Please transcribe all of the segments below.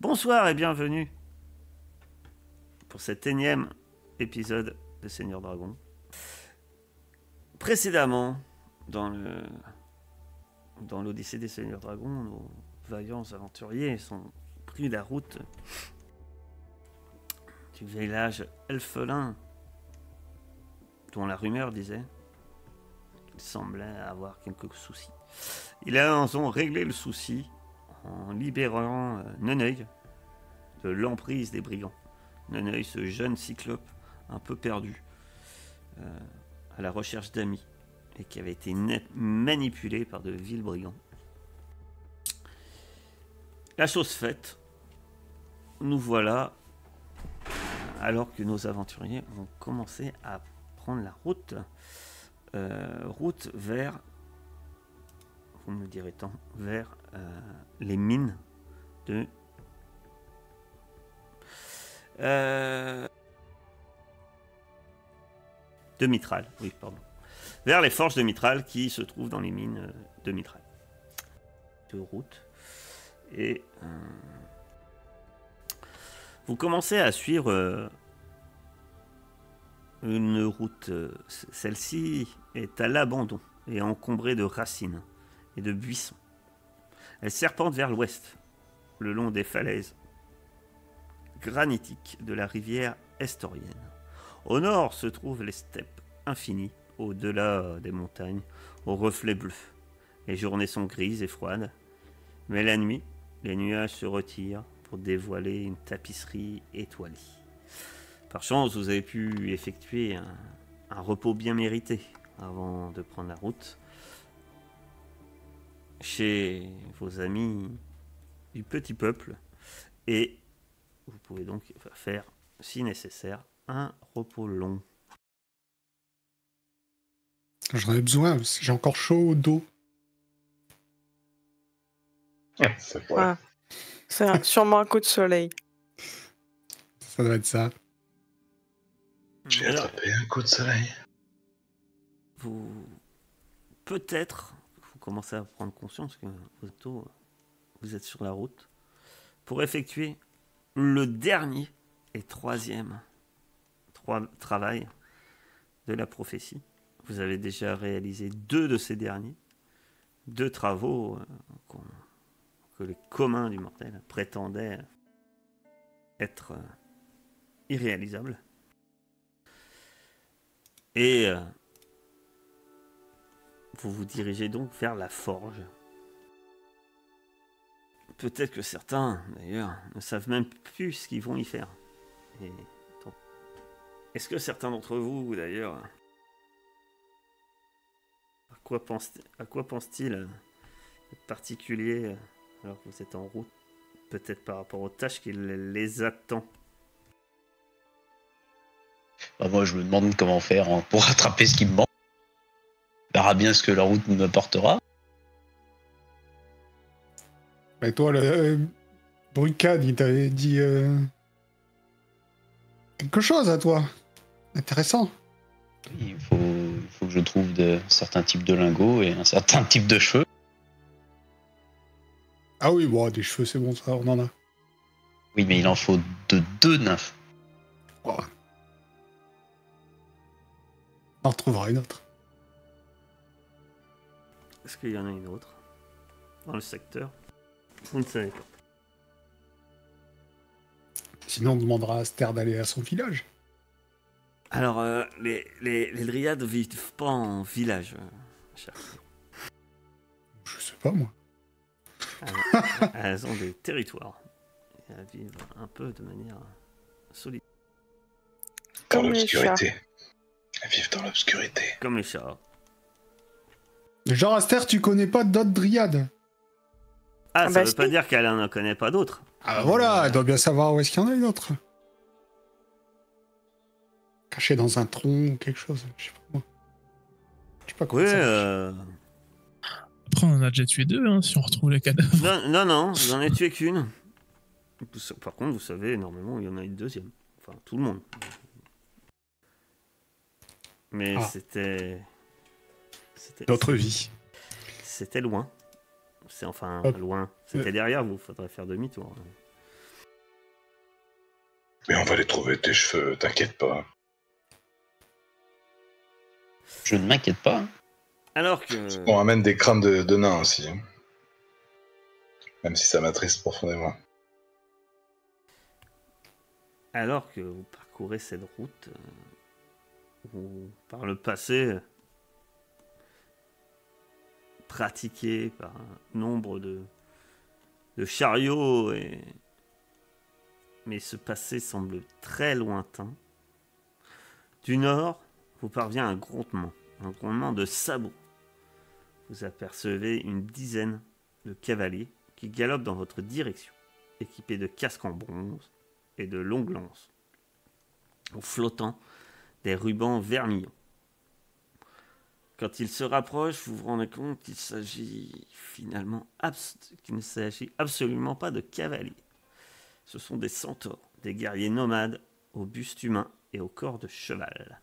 Bonsoir et bienvenue pour cet énième épisode de Seigneur Dragon. Précédemment, dans l'Odyssée des Seigneurs Dragons, nos vaillants aventuriers sont pris la route du village elfelin, dont la rumeur disait qu'il semblait avoir quelques soucis. Ils ont réglé le souci en libérant Neneuil de l'emprise des brigands. Neneuil, ce jeune cyclope un peu perdu, à la recherche d'amis, et qui avait été manipulé par de vils brigands. La chose faite, nous voilà, alors que nos aventuriers ont commencé à prendre la route vers, vous me direz tant, vers les mines de Mithral, oui, pardon. Vers les forges de Mithral qui se trouvent dans les mines de Mithral. De route. Et vous commencez à suivre une route. Celle-ci est à l'abandon et encombrée de racines et de buissons. Elle serpente vers l'ouest, le long des falaises granitiques de la rivière estorienne. Au nord se trouvent les steppes infinies, au-delà des montagnes, aux reflets bleus. Les journées sont grises et froides, mais la nuit, les nuages se retirent pour dévoiler une tapisserie étoilée. Par chance, vous avez pu effectuer un repos bien mérité avant de prendre la route chez vos amis du petit peuple, et vous pouvez donc faire, si nécessaire, un repos long. J'en ai besoin, parce que j'ai encore chaud au dos. Ouais. C'est sûrement un coup de soleil. Ça doit être ça. J'ai attrapé un coup de soleil. Peut-être, vous commencez à prendre conscience que vous êtes sur la route pour effectuer le dernier et troisième travail de la prophétie. Vous avez déjà réalisé 2 de ces derniers, 2 travaux que les communs du mortel prétendaient être irréalisables. Et vous vous dirigez donc vers la forge. Peut-être que certains, d'ailleurs, ne savent même plus ce qu'ils vont y faire. Et donc, est-ce que certains d'entre vous, d'ailleurs, à quoi pense-t-il de particulier alors que vous êtes en route? Peut-être par rapport aux tâches qui les attendent. Bah moi, je me demande comment faire pour rattraper ce qui me manque. On verra bien ce que la route nous apportera. Et toi, le Brucade, il t'avait dit quelque chose à toi. Intéressant. Il faut que je trouve certains types de lingots et un certain type de cheveux. Ah oui, bon, des cheveux, c'est bon, ça, on en a. Oui, mais il en faut de 2 nymphes. Oh. On en retrouvera une autre. Est-ce qu'il y en a une autre dans le secteur? Vous ne savez pas. Sinon, on demandera à Aster d'aller à son village. Alors, les dryades vivent pas en village, cher. Je sais pas, moi. Elles ont des territoires. Et elles vivent un peu de manière solide. Dans Comme les l'obscurité. Elles vivent dans l'obscurité. Comme les chats. Genre, Aster, tu connais pas d'autres dryades? Ah, ça bah veut si. pas dire qu'elle en connaît pas d'autres. Ah voilà, elle doit bien savoir où est-ce qu'il y en a une autre. Cachée dans un tronc ou quelque chose, je sais pas moi. Je sais pas quoi Oui, ça. Après, on en a déjà tué 2, hein, si on retrouve les cadavres. non, vous en avez tué qu'une. Par contre, vous savez, normalement, il y en a une deuxième. Enfin, tout le monde. Mais c'était D'autres vies. C'était loin. C'est enfin Hop. loin. C'était derrière vous, faudrait faire demi-tour. Mais on va les trouver, tes cheveux, t'inquiète pas. Je ne m'inquiète pas. Alors que... On ramène des crânes de nains aussi. Hein. Même si ça m'attriste profondément. Alors que vous parcourez cette route, où par le passé, pratiqué par un nombre de chariots, mais ce passé semble très lointain. Du nord, vous parvient un grondement de sabots. Vous apercevez une dizaine de cavaliers qui galopent dans votre direction, équipés de casques en bronze et de longues lances, en flottant des rubans vermillons. Quand ils se rapprochent, vous vous rendez compte qu'il s'agit finalement qu'il ne s'agit absolument pas de cavaliers. Ce sont des centaures, des guerriers nomades au buste humain et au corps de cheval.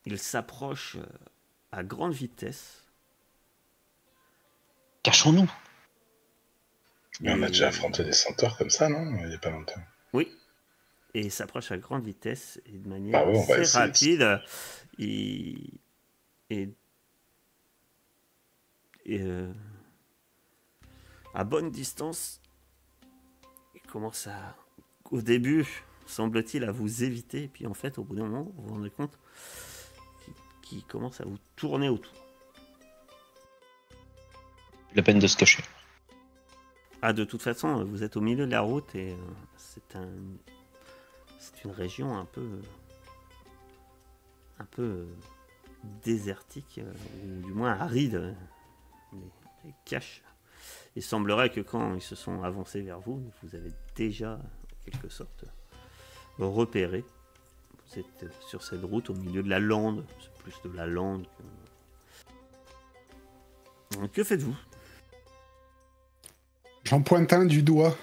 Ils s'approchent à grande vitesse. Cachons-nous. Mais on a déjà affronté des centaures comme ça, non? Il n'y a pas longtemps. Oui. Et ils s'approchent à grande vitesse et de manière on va assez essayer. rapide. À bonne distance, ils commencent à... Au début, semble-t-il, à vous éviter. Et puis en fait, au bout d'un moment, vous vous rendez compte qu'ils commencent à vous tourner autour. La peine de se cacher. Ah, de toute façon, vous êtes au milieu de la route et c'est une région un peu désertique, ou du moins aride, des caches. Il semblerait que quand ils se sont avancés vers vous, vous avez déjà, en quelque sorte, repéré. Vous êtes sur cette route au milieu de la lande. C'est plus de la lande que... Que faites-vous? J'en pointe un du doigt.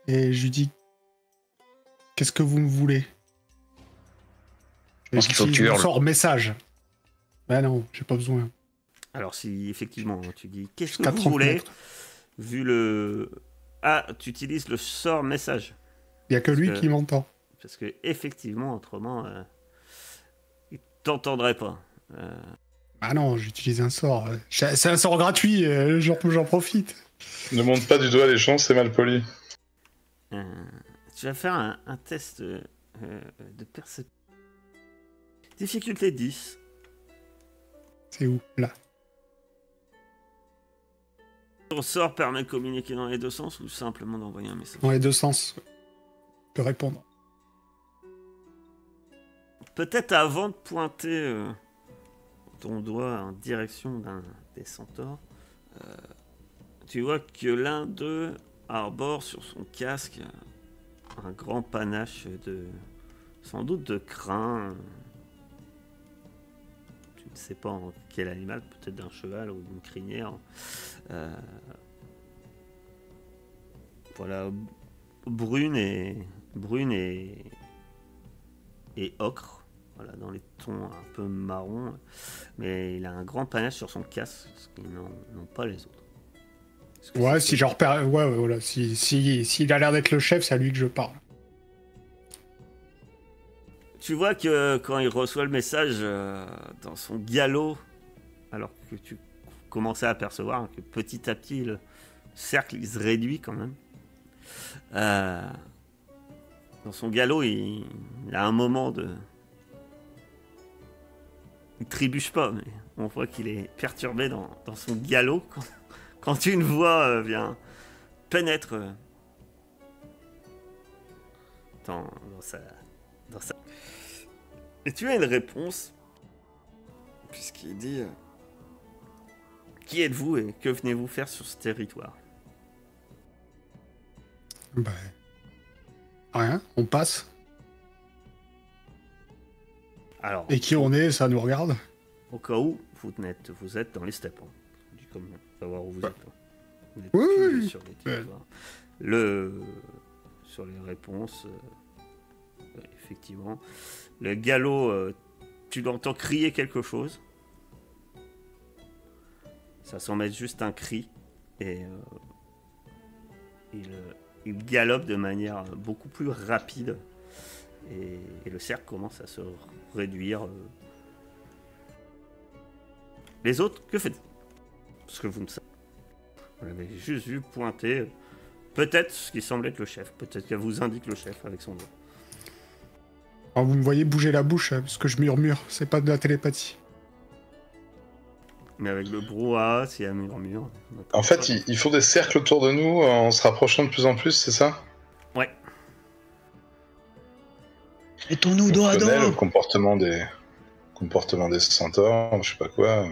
Et je lui dis... Qu'est-ce que vous me voulez? Je pense qu'il faut que tu hurles. Sors message. Ben non, j'ai pas besoin. Alors si effectivement tu dis qu'est-ce que Jusqu'à vous 30 voulez, mètres. vu le... Ah, tu utilises le sort message. Il y a que lui qui m'entend. Parce que effectivement, autrement, il t'entendrait pas. Ah non, j'utilise un sort. C'est un sort gratuit, j'en profite. Ne monte pas du doigt les gens, c'est mal poli. Tu vas faire un test de perception. Difficulté 10. C'est où? Là. Ton sort permet de communiquer dans les deux sens ou simplement d'envoyer un message? Dans les deux sens. De répondre. Peut-être avant de pointer ton doigt en direction d'un des centaures, tu vois que l'un d'eux arbore sur son casque un grand panache de... sans doute de crin. Tu ne sais pas en quel animal, peut-être d'un cheval ou d'une crinière. Voilà, brune et ocre. Voilà, dans les tons un peu marron. Mais il a un grand panache sur son casque, ce qu'ils n'ont pas les autres. Ouais, si je repère... Ouais, voilà. S'il a l'air d'être le chef, c'est à lui que je parle. Tu vois que quand il reçoit le message dans son galop, alors que tu commençais à apercevoir que petit à petit le cercle il se réduit quand même. Dans son galop, il a un moment de... Il trébuche pas, mais on voit qu'il est perturbé dans son galop quand une voix vient pénètre dans sa... Et tu as une réponse, puisqu'il dit qui êtes-vous et que venez-vous faire sur ce territoire? Bah... Rien, on passe. Alors, et qui on est, ça nous regarde. Au cas où, vous êtes dans les steppes. Hein. Je dis comme savoir où vous êtes. Hein. Vous êtes Oui. sur les territoires. Sur les réponses, effectivement. Le galop, tu l'entends crier quelque chose. Ça semble être juste un cri. Et il galope de manière beaucoup plus rapide. Et le cercle commence à se réduire. Les autres, que faites-vous? Parce que vous ne savez. Vous l'avez juste vu pointer. Peut-être ce qui semble être le chef. Peut-être qu'elle vous indique le chef avec son doigt. Alors, vous me voyez bouger la bouche, parce que je murmure. C'est pas de la télépathie. Mais avec le brouhaha, s'il y a un murmure. En fait, il faut des cercles autour de nous en se rapprochant de plus en plus, c'est ça? Ouais. Mettons-nous dos à dos. Le comportement des centaures, je sais pas quoi.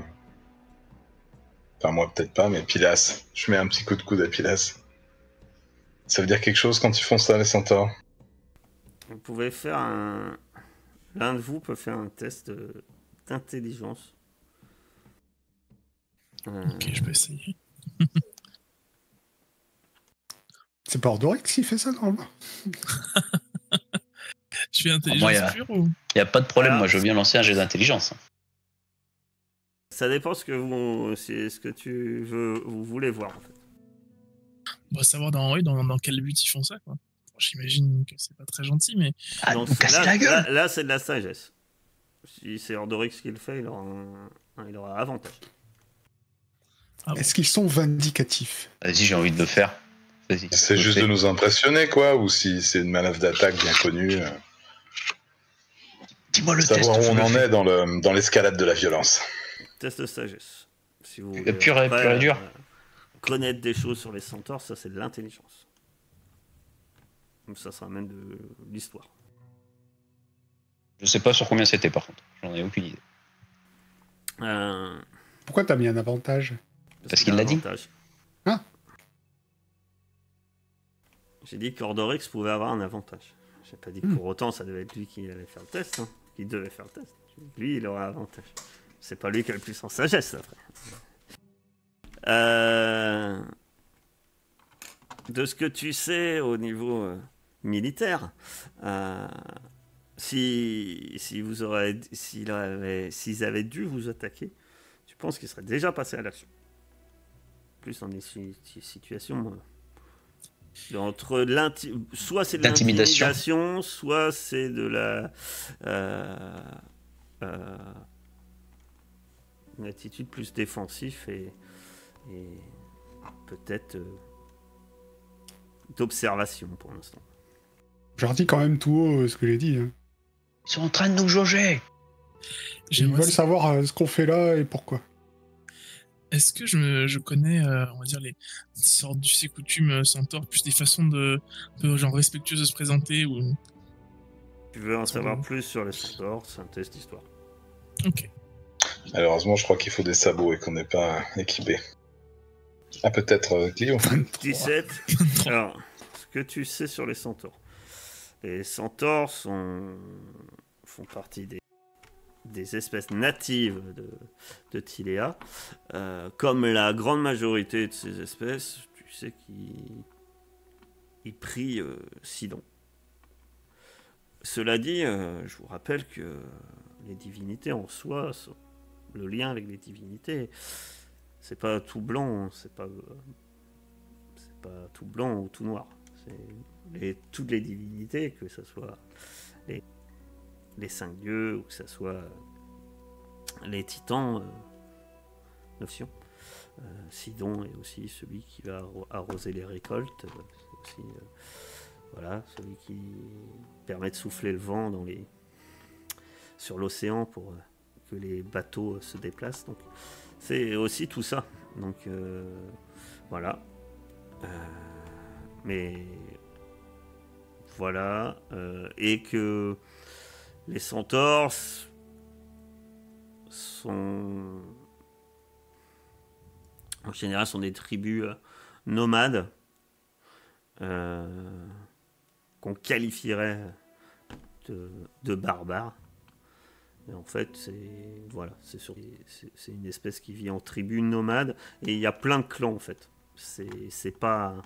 Enfin, moi, peut-être pas, mais Pilas. Je mets un petit coup de coude à Pilas. Ça veut dire quelque chose quand ils font ça, les centaures? Vous pouvez faire un... L'un de vous peut faire un test d'intelligence. Ok, je peux essayer. C'est pas Ordorix qui fait ça, normalement? Je fais intelligence Moi, pure ou... Y a pas de problème, Alors, moi je veux bien lancer un jet d'intelligence. Ça dépend ce que vous voulez voir en fait. On va savoir dans quel but ils font ça, quoi. Bon, j'imagine que c'est pas très gentil, mais... Ah, Donc, nous casser la gueule. Là, c'est de la sagesse. Si c'est Ordorix qui le fait, il aura avantage. Ah bon. Est-ce qu'ils sont vindicatifs? Vas-y, j'ai envie de le faire. Vas-y. C'est juste de nous impressionner, quoi, ou si c'est une manœuvre d'attaque bien connue. Dis-moi le test. Savoir où je on le en fais. est dans l'escalade de la violence. Test de sagesse. Si vous Pur et dur. Connaître des choses sur les centaures, ça c'est de l'intelligence. Donc ça sera même de l'histoire. Je sais pas sur combien c'était par contre. J'en ai aucune idée. Pourquoi t'as mis un avantage? Parce qu'il l'a dit. Avantage. Ah. J'ai dit qu'Ordorix pouvait avoir un avantage. J'ai pas dit que pour autant ça devait être lui qui allait faire le test. Hein. Qui devait faire le test. Lui, il aura un avantage. C'est pas lui qui a le plus en sagesse, après. De ce que tu sais au niveau militaire, s'ils avaient dû vous attaquer, tu penses qu'ils seraient déjà passés à l'action. Plus dans des situations entre soit c'est de l'intimidation, soit c'est de la une attitude plus défensive et peut-être d'observation pour l'instant. Je leur dis quand même tout haut ce que j'ai dit. Hein. Ils sont en train de nous jauger. Ils veulent savoir ce qu'on fait là et pourquoi. Est-ce que je connais, on va dire, les sortes d'us et coutumes centaures, plus des façons de genre respectueuses de se présenter ou... Tu veux en savoir plus sur les centaures, c'est un test d'histoire. Ok. Malheureusement, je crois qu'il faut des sabots et qu'on n'est pas équipé. Ah, peut-être Clio. 17. Alors, ce que tu sais sur les centaures. Les centaures font partie des espèces natives de Tilea. Comme la grande majorité de ces espèces, tu sais qu'ils prient Sidon. Cela dit, je vous rappelle que les divinités en soi, le lien avec les divinités, c'est pas tout blanc, c'est pas tout blanc ou tout noir. Toutes les divinités, que ce soit les 5 dieux ou que ce soit les titans, Notion. Sidon est aussi celui qui va arroser les récoltes. C'est aussi celui qui permet de souffler le vent sur l'océan pour que les bateaux se déplacent. Donc, c'est aussi tout ça. Donc, voilà. Mais voilà. Et que les centaures en général sont des tribus nomades qu'on qualifierait de barbares. Et en fait, c'est une espèce qui vit en tribu nomade et il y a plein de clans en fait. C'est pas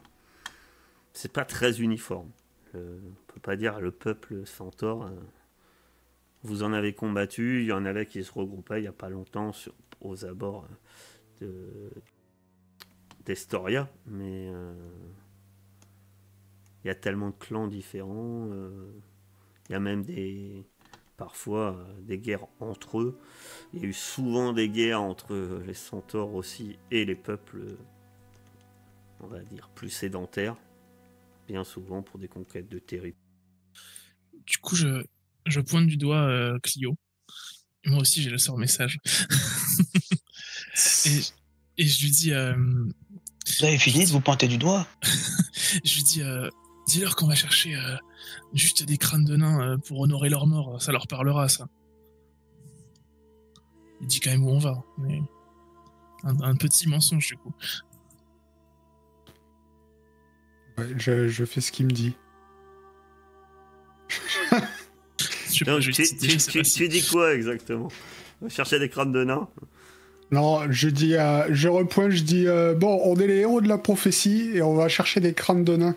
très uniforme. On peut pas dire le peuple centaure. Vous en avez combattu, il y en avait qui se regroupaient il y a pas longtemps aux abords d'Estoria, mais Il y a tellement de clans différents. Il y a même parfois des guerres entre eux. Il y a eu souvent des guerres entre les centaures aussi et les peuples, on va dire, plus sédentaires. Bien souvent pour des conquêtes de territoires. Du coup, je pointe du doigt Clio. Moi aussi, j'ai le sort message. et je lui dis... Vous avez fini de vous pointer du doigt? Je lui dis... dis-leur qu'on va chercher juste des crânes de nains pour honorer leur mort. Ça leur parlera, ça. Il dit quand même où on va. Mais... Un petit mensonge, du coup. Ouais, je fais ce qu'il me dit. Donc, tu dis quoi exactement? On va chercher des crânes de nains? Non, je repointe, je dis bon, on est les héros de la prophétie et on va chercher des crânes de nains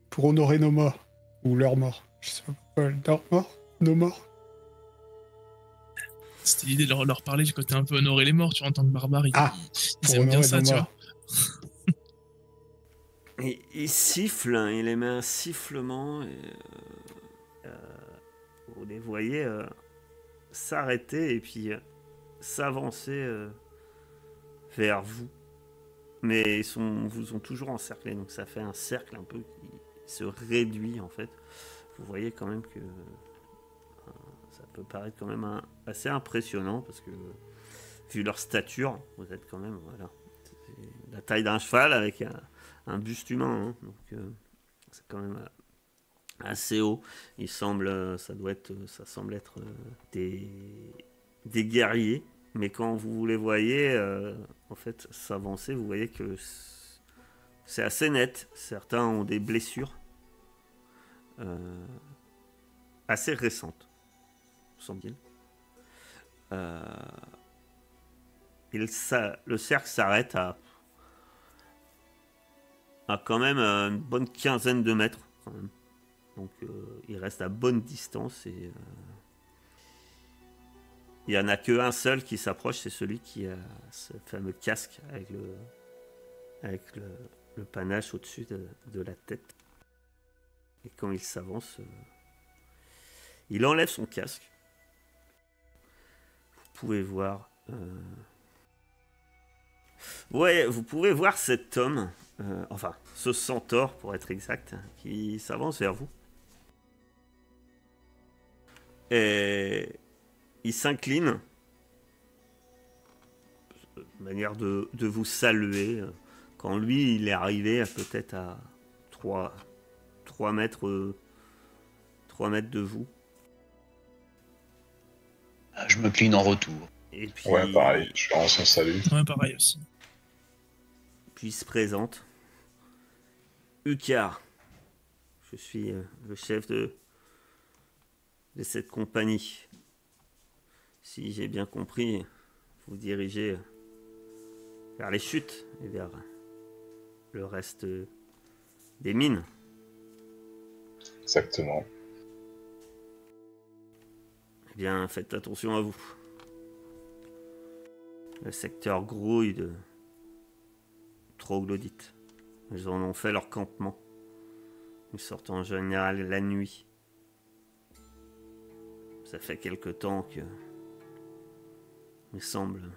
pour honorer nos morts. Ou leurs morts. Je sais pas pourquoi. Leurs morts? Nos morts? C'était l'idée de leur parler du côté un peu honorer les morts, tu vois, en tant que barbare. Ils pour aiment bien honorer ça, nos tu morts. vois. Il siffle, hein, il émet un sifflement et vous les voyez s'arrêter et puis s'avancer vers vous. Mais vous ont toujours encerclé, donc ça fait un cercle un peu qui se réduit en fait. Vous voyez quand même que ça peut paraître quand même assez impressionnant parce que vu leur stature, vous êtes quand même c'est la taille d'un cheval avec un buste humain, hein, donc c'est quand même assez haut. Ça semble être des guerriers, mais quand vous les voyez en fait s'avancer, vous voyez que c'est assez net. Certains ont des blessures assez récentes, semble-t-il. Le cercle s'arrête à quand même une bonne quinzaine de mètres quand même. Donc il reste à bonne distance et il n'y en a qu'un seul qui s'approche, c'est celui qui a ce fameux casque avec le panache au-dessus de la tête. Et quand il s'avance, il enlève son casque. Vous pouvez voir... Ouais, vous pouvez voir cet homme, enfin, ce centaure pour être exact, qui s'avance vers vous. Et il s'incline, manière de vous saluer, quand lui, il est arrivé peut-être à 3 mètres, 3 mètres de vous. Je me cline en retour. Et puis, Ouais, pareil, je rends son salut. Ouais, pareil aussi. Puis il se présente. Ucar, je suis le chef de cette compagnie. Si j'ai bien compris, vous dirigez vers les chutes et vers le reste des mines. Exactement. Eh bien, faites attention à vous. Le secteur grouille de troglodytes. Ils en ont fait leur campement. Ils sortent en général la nuit. Ça fait quelque temps que ils semblent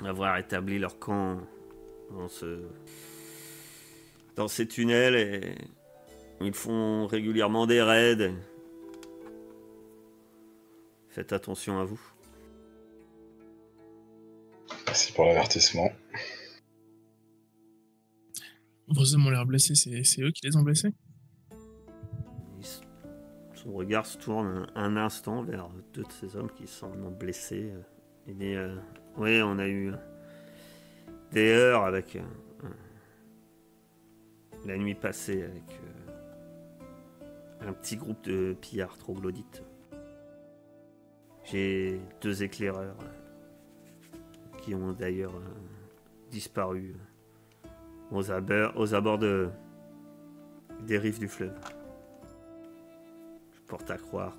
avoir établi leur camp dans ces tunnels et ils font régulièrement des raids. Faites attention à vous. Merci pour l'avertissement. Vos hommes ont l'air blessés, c'est eux qui les ont blessés? Son regard se tourne un instant vers deux de ces hommes qui semblent blessés. Il dit oui, on a eu des heurts avec la nuit passée avec un petit groupe de pillards troglodytes. J'ai 2 éclaireurs qui ont d'ailleurs disparu aux abords des rives du fleuve. Je porte à croire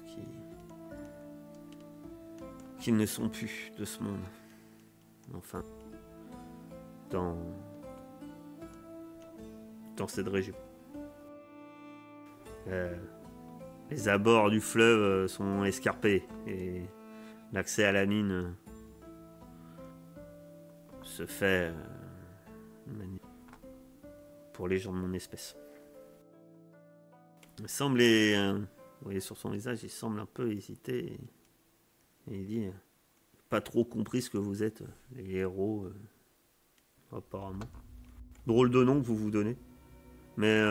qu'ils ne sont plus de ce monde. Enfin, dans cette région. Les abords du fleuve sont escarpés et l'accès à la mine se fait pour les gens de mon espèce. Il semble, vous voyez sur son visage, il semble un peu hésiter et il dit pas trop compris ce que vous êtes, les héros, apparemment. Drôle de nom que vous vous donnez, mais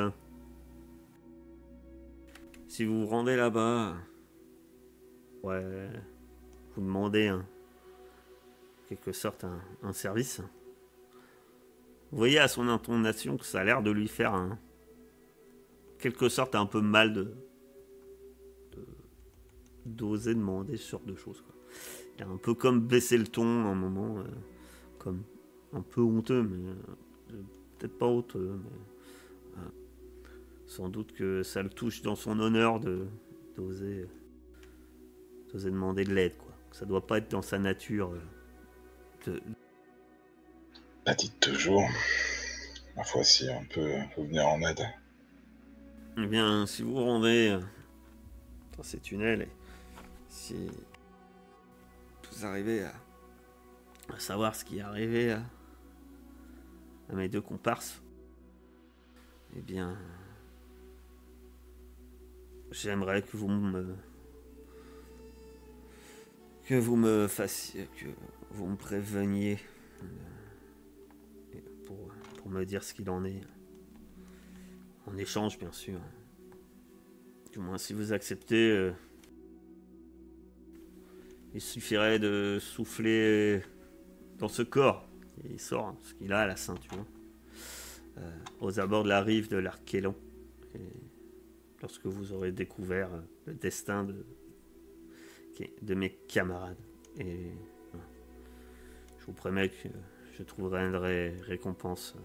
si vous vous rendez là-bas, ouais, vous demandez en quelque sorte un service. Vous voyez à son intonation que ça a l'air de lui faire quelque sorte un peu mal d'oser demander ce genre de choses, quoi. Il a un peu comme baissé le ton à un moment, comme un peu honteux, mais peut-être pas honteux, mais sans doute que ça le touche dans son honneur d'oser demander de l'aide, quoi. Ça doit pas être dans sa nature. Bah dites toujours. Ma foi, si on peut venir en aide. Eh bien, si vous vous rendez dans ces tunnels, et si vous arrivez à savoir ce qui est arrivé à mes deux comparses, eh bien, j'aimerais que vous me préveniez pour me dire ce qu'il en est. En échange, bien sûr. Du moins, si vous acceptez, il suffirait de souffler dans ce corps. Et il sort ce qu'il a à la ceinture. Aux abords de la rive de l'Archélan. Et lorsque vous aurez découvert le destin de mes camarades. Et je vous promets que je trouverai une récompense.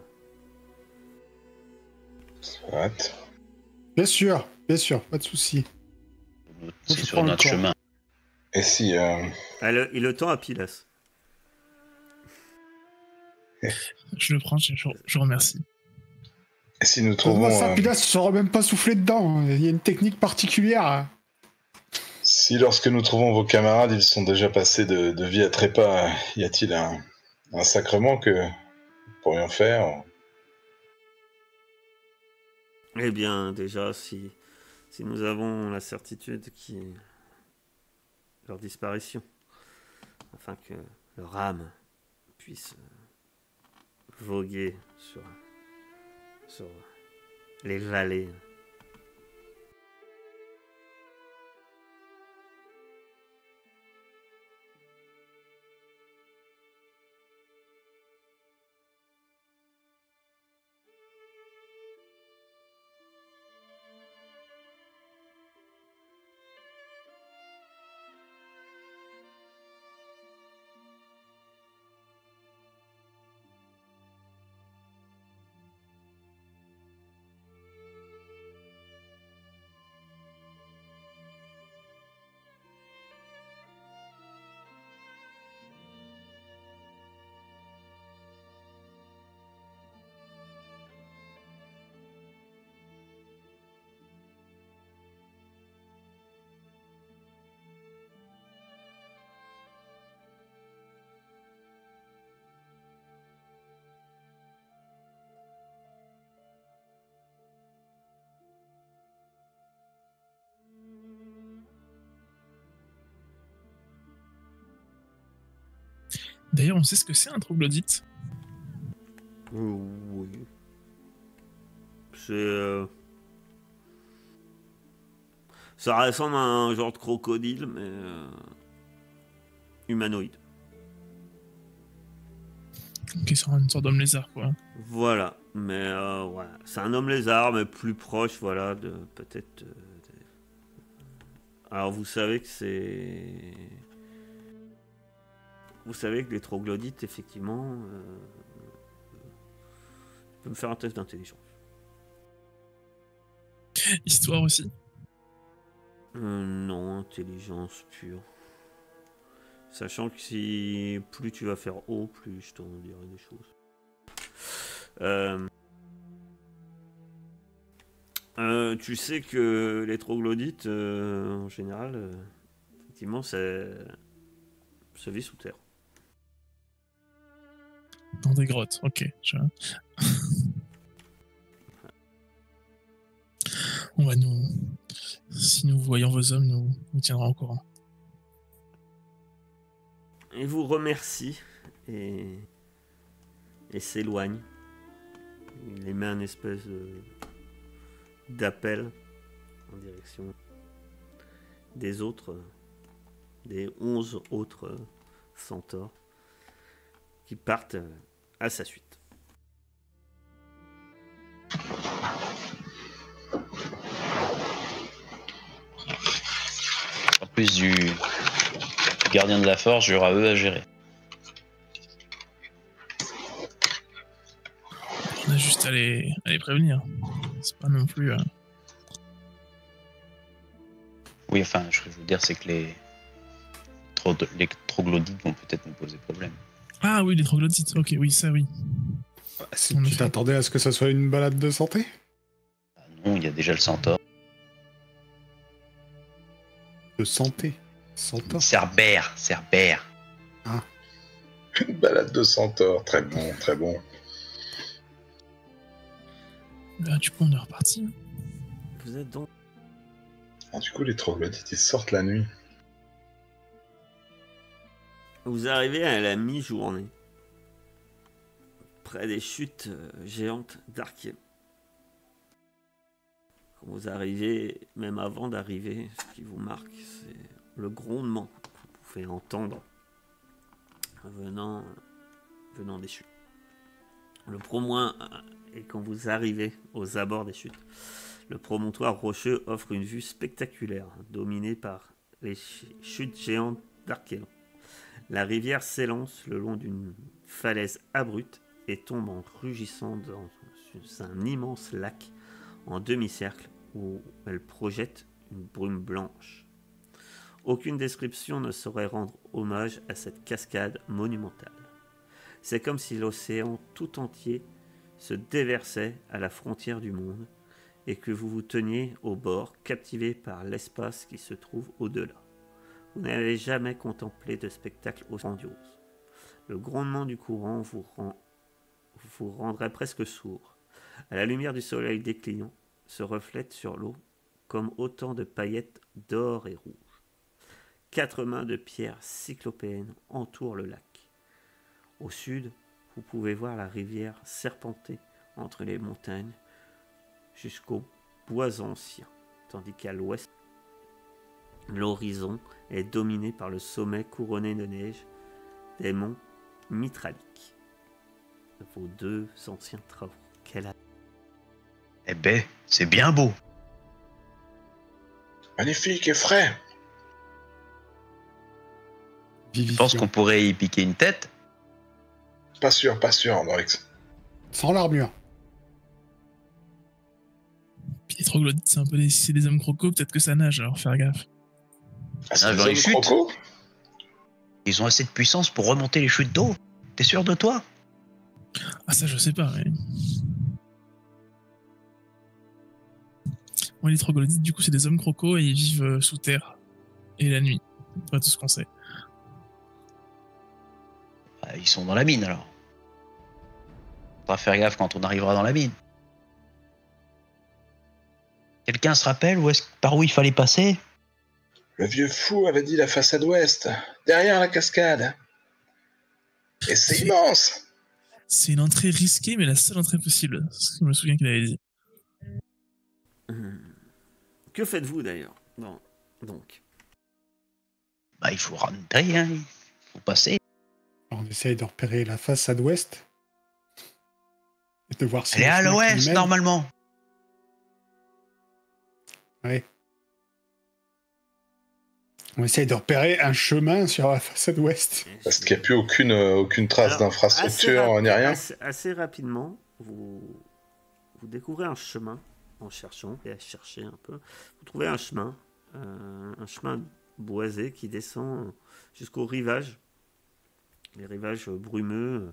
Soit. Bien sûr, pas de souci. C'est sur notre chemin. Et si... Il le tend à Pilas. Je le prends, je remercie. Et si nous trouvons... ça, Pilas ne saura même pas souffler dedans. Il y a une technique particulière. Si lorsque nous trouvons vos camarades, ils sont déjà passés de vie à trépas, y a-t-il un sacrement que nous pourrions faire? Eh bien, déjà, si nous avons la certitude qui est leur disparition, afin que leur âme puisse voguer sur les vallées. D'ailleurs, on sait ce que c'est un troglodyte. Oui. C'est... Ça ressemble à un genre de crocodile, mais humanoïde. Ok, c'est une sorte d'homme lézard, quoi. Voilà, mais ouais. C'est un homme lézard, mais plus proche, voilà, de peut-être... Alors vous savez que c'est... Vous savez que les troglodytes, effectivement... Tu peux me faire un test d'intelligence. Histoire aussi. Non, intelligence pure. Sachant que si plus tu vas faire haut, plus je t'en dirai des choses. Tu sais que les troglodytes, en général, effectivement, se vit sous terre. Dans des grottes, ok. On va si nous voyons vos hommes, nous tiendrons au courant. Il vous remercie et s'éloigne. Il émet un espèce d'appel en direction des autres, des 11 autres centaures qui partent à sa suite. En plus du gardien de la forge, il y aura eux à gérer. On a juste à les prévenir. C'est pas non plus... Oui, enfin, je veux dire, c'est que les troglodytes vont peut-être nous poser problème. Ah oui, les troglodytes, ok, oui, ça oui. Tu t'attendais à ce que ça soit une balade de santé? Ah non, il y a déjà le centaure. De santé? Centaure? Cerbère. Ah. Une balade de centaure, très bon, très bon. Bah, du coup, on est reparti. Vous êtes donc... Ah, du coup, les troglodytes, ils sortent la nuit. Vous arrivez à la mi-journée, près des chutes géantes d'Arkiem. Quand vous arrivez, même avant d'arriver, ce qui vous marque, c'est le grondement que vous pouvez entendre venant des chutes. Le et quand vous arrivez aux abords des chutes, le promontoire rocheux offre une vue spectaculaire, dominée par les chutes géantes d'Arkélon. La rivière s'élance le long d'une falaise abrupte et tombe en rugissant dans un immense lac en demi-cercle où elle projette une brume blanche. Aucune description ne saurait rendre hommage à cette cascade monumentale. C'est comme si l'océan tout entier se déversait à la frontière du monde et que vous vous teniez au bord, captivé par l'espace qui se trouve au-delà. Vous n'avez jamais contemplé de spectacle aussi grandiose. Le grondement du courant vous rendrait presque sourd. À la lumière du soleil déclinant, se reflète sur l'eau comme autant de paillettes d'or et rouge. 4 mains de pierre cyclopéennes entourent le lac. Au sud, vous pouvez voir la rivière serpenter entre les montagnes jusqu'aux bois anciens, tandis qu'à l'ouest, l'horizon est dominé par le sommet couronné de neige des monts Mitraliques. Vos 2 anciens travaux. Eh ben, c'est bien beau. Magnifique et frais. Je pense qu'on pourrait y piquer une tête. Pas sûr, Andorix. Sans l'armure. Puis les troglodytes, c'est des hommes crocos, peut-être que ça nage, alors faire gaffe. Ah, c'est dans les des chutes. crocos. Ils ont assez de puissance pour remonter les chutes d'eau. T'es sûr de toi? Ah ça, je sais pas, mais... Moi, les troglodytes, du coup, c'est des hommes crocos et ils vivent sous terre. Et la nuit. C'est pas tout ce qu'on sait. Bah, ils sont dans la mine, alors. Faudra faire gaffe quand on arrivera dans la mine. Quelqu'un se rappelle par où il fallait passer? Le vieux fou avait dit la façade ouest, derrière la cascade. Et c'est immense. C'est une entrée risquée, mais la seule entrée possible. C'est ce que je me souviens qu'il avait dit. Que faites-vous d'ailleurs? Donc. Bah, il faut rentrer, hein. Il faut passer. On essaye de repérer la façade ouest. Et de voir si Elle est à l'ouest, normalement. Ouais. On essaye de repérer un chemin sur la façade ouest. Parce qu'il n'y a plus aucune trace d'infrastructure, ni rien. Assez rapidement, vous découvrez un chemin en cherchant et à chercher un peu. Vous trouvez un chemin boisé qui descend jusqu'au rivage. Les rivages brumeux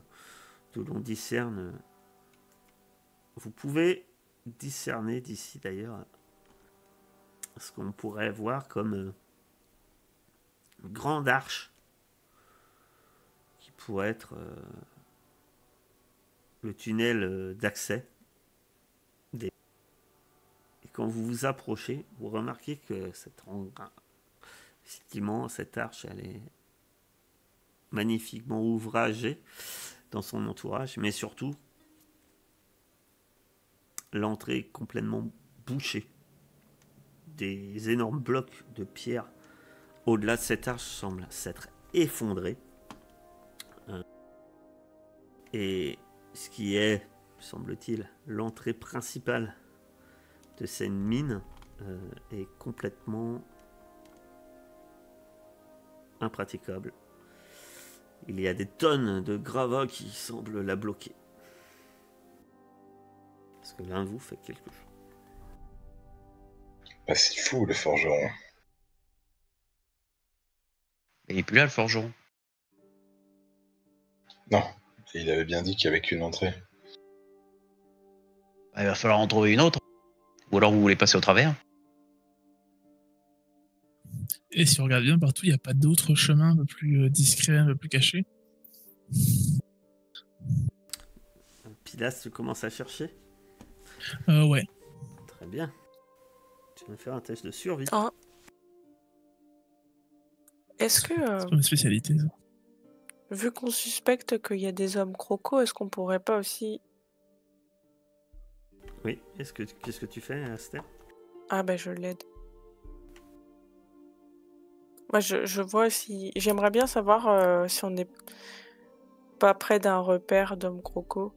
d'où l'on discerne. Vous pouvez discerner d'ici d'ailleurs ce qu'on pourrait voir comme une grande arche qui pourrait être le tunnel d'accès. Et quand vous vous approchez, vous remarquez que effectivement, cette arche, elle est magnifiquement ouvragée dans son entourage, mais surtout, l'entrée est complètement bouchée. Des énormes blocs de pierre au-delà de cette arche semblent s'être effondrés. Et ce qui est, semble-t-il, l'entrée principale de cette mine est complètement impraticable. Il y a des tonnes de gravats qui semblent la bloquer. Est-ce que l'un de vous fait quelque chose? Bah, c'est fou, le forgeron. Il est plus là, le forgeron. Non, il avait bien dit qu'il n'y avait qu'une entrée. Il va falloir en trouver une autre. Ou alors vous voulez passer au travers. Et si on regarde bien partout, il n'y a pas d'autres chemins un peu plus discrets, un peu plus cachés. Pilas, tu commences à chercher? Ouais. Très bien. Tu vas faire un test de survie. Ah. Est-ce que, C'est pas ma spécialité, ça. vu qu'on suspecte qu'il y a des hommes crocos, est-ce qu'on pourrait pas aussi... Oui, qu'est-ce que tu fais, Aster? Ah ben je l'aide. Moi je vois si... J'aimerais bien savoir si on n'est pas près d'un repère d'hommes crocos.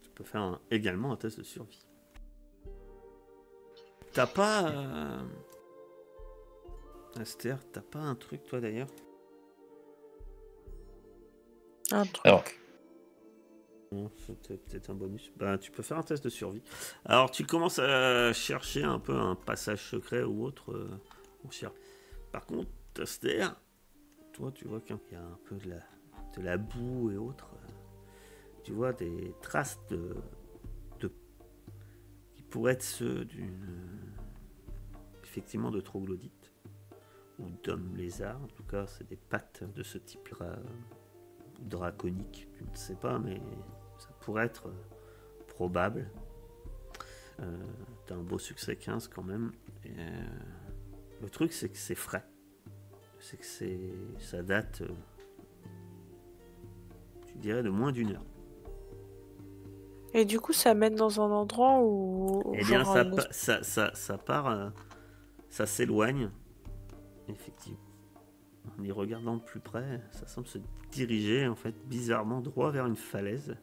Tu peux faire également un test de survie. T'as pas... Aster, t'as pas un truc, toi, d'ailleurs? Un truc. Alors, Non, c'était peut-être un bonus. Bah, tu peux faire un test de survie. Alors, tu commences à chercher un peu un passage secret ou autre. Par contre, Aster, toi, tu vois qu'il y a un peu de la boue et autres. Tu vois des traces de qui pourraient être ceux effectivement de troglodytes ou d'hommes lézards. En tout cas, c'est des pattes de ce type draconique. Tu ne sais pas, mais ça pourrait être probable. T'as un beau succès 15 quand même. Et, le truc, c'est que c'est frais. C'est que ça date, tu dirais, de moins d'une heure. Et du coup, ça mène dans un endroit où... Eh bien, genre ça part, ça s'éloigne, effectivement. En y regardant de plus près, ça semble se diriger, en fait, bizarrement, droit vers une falaise.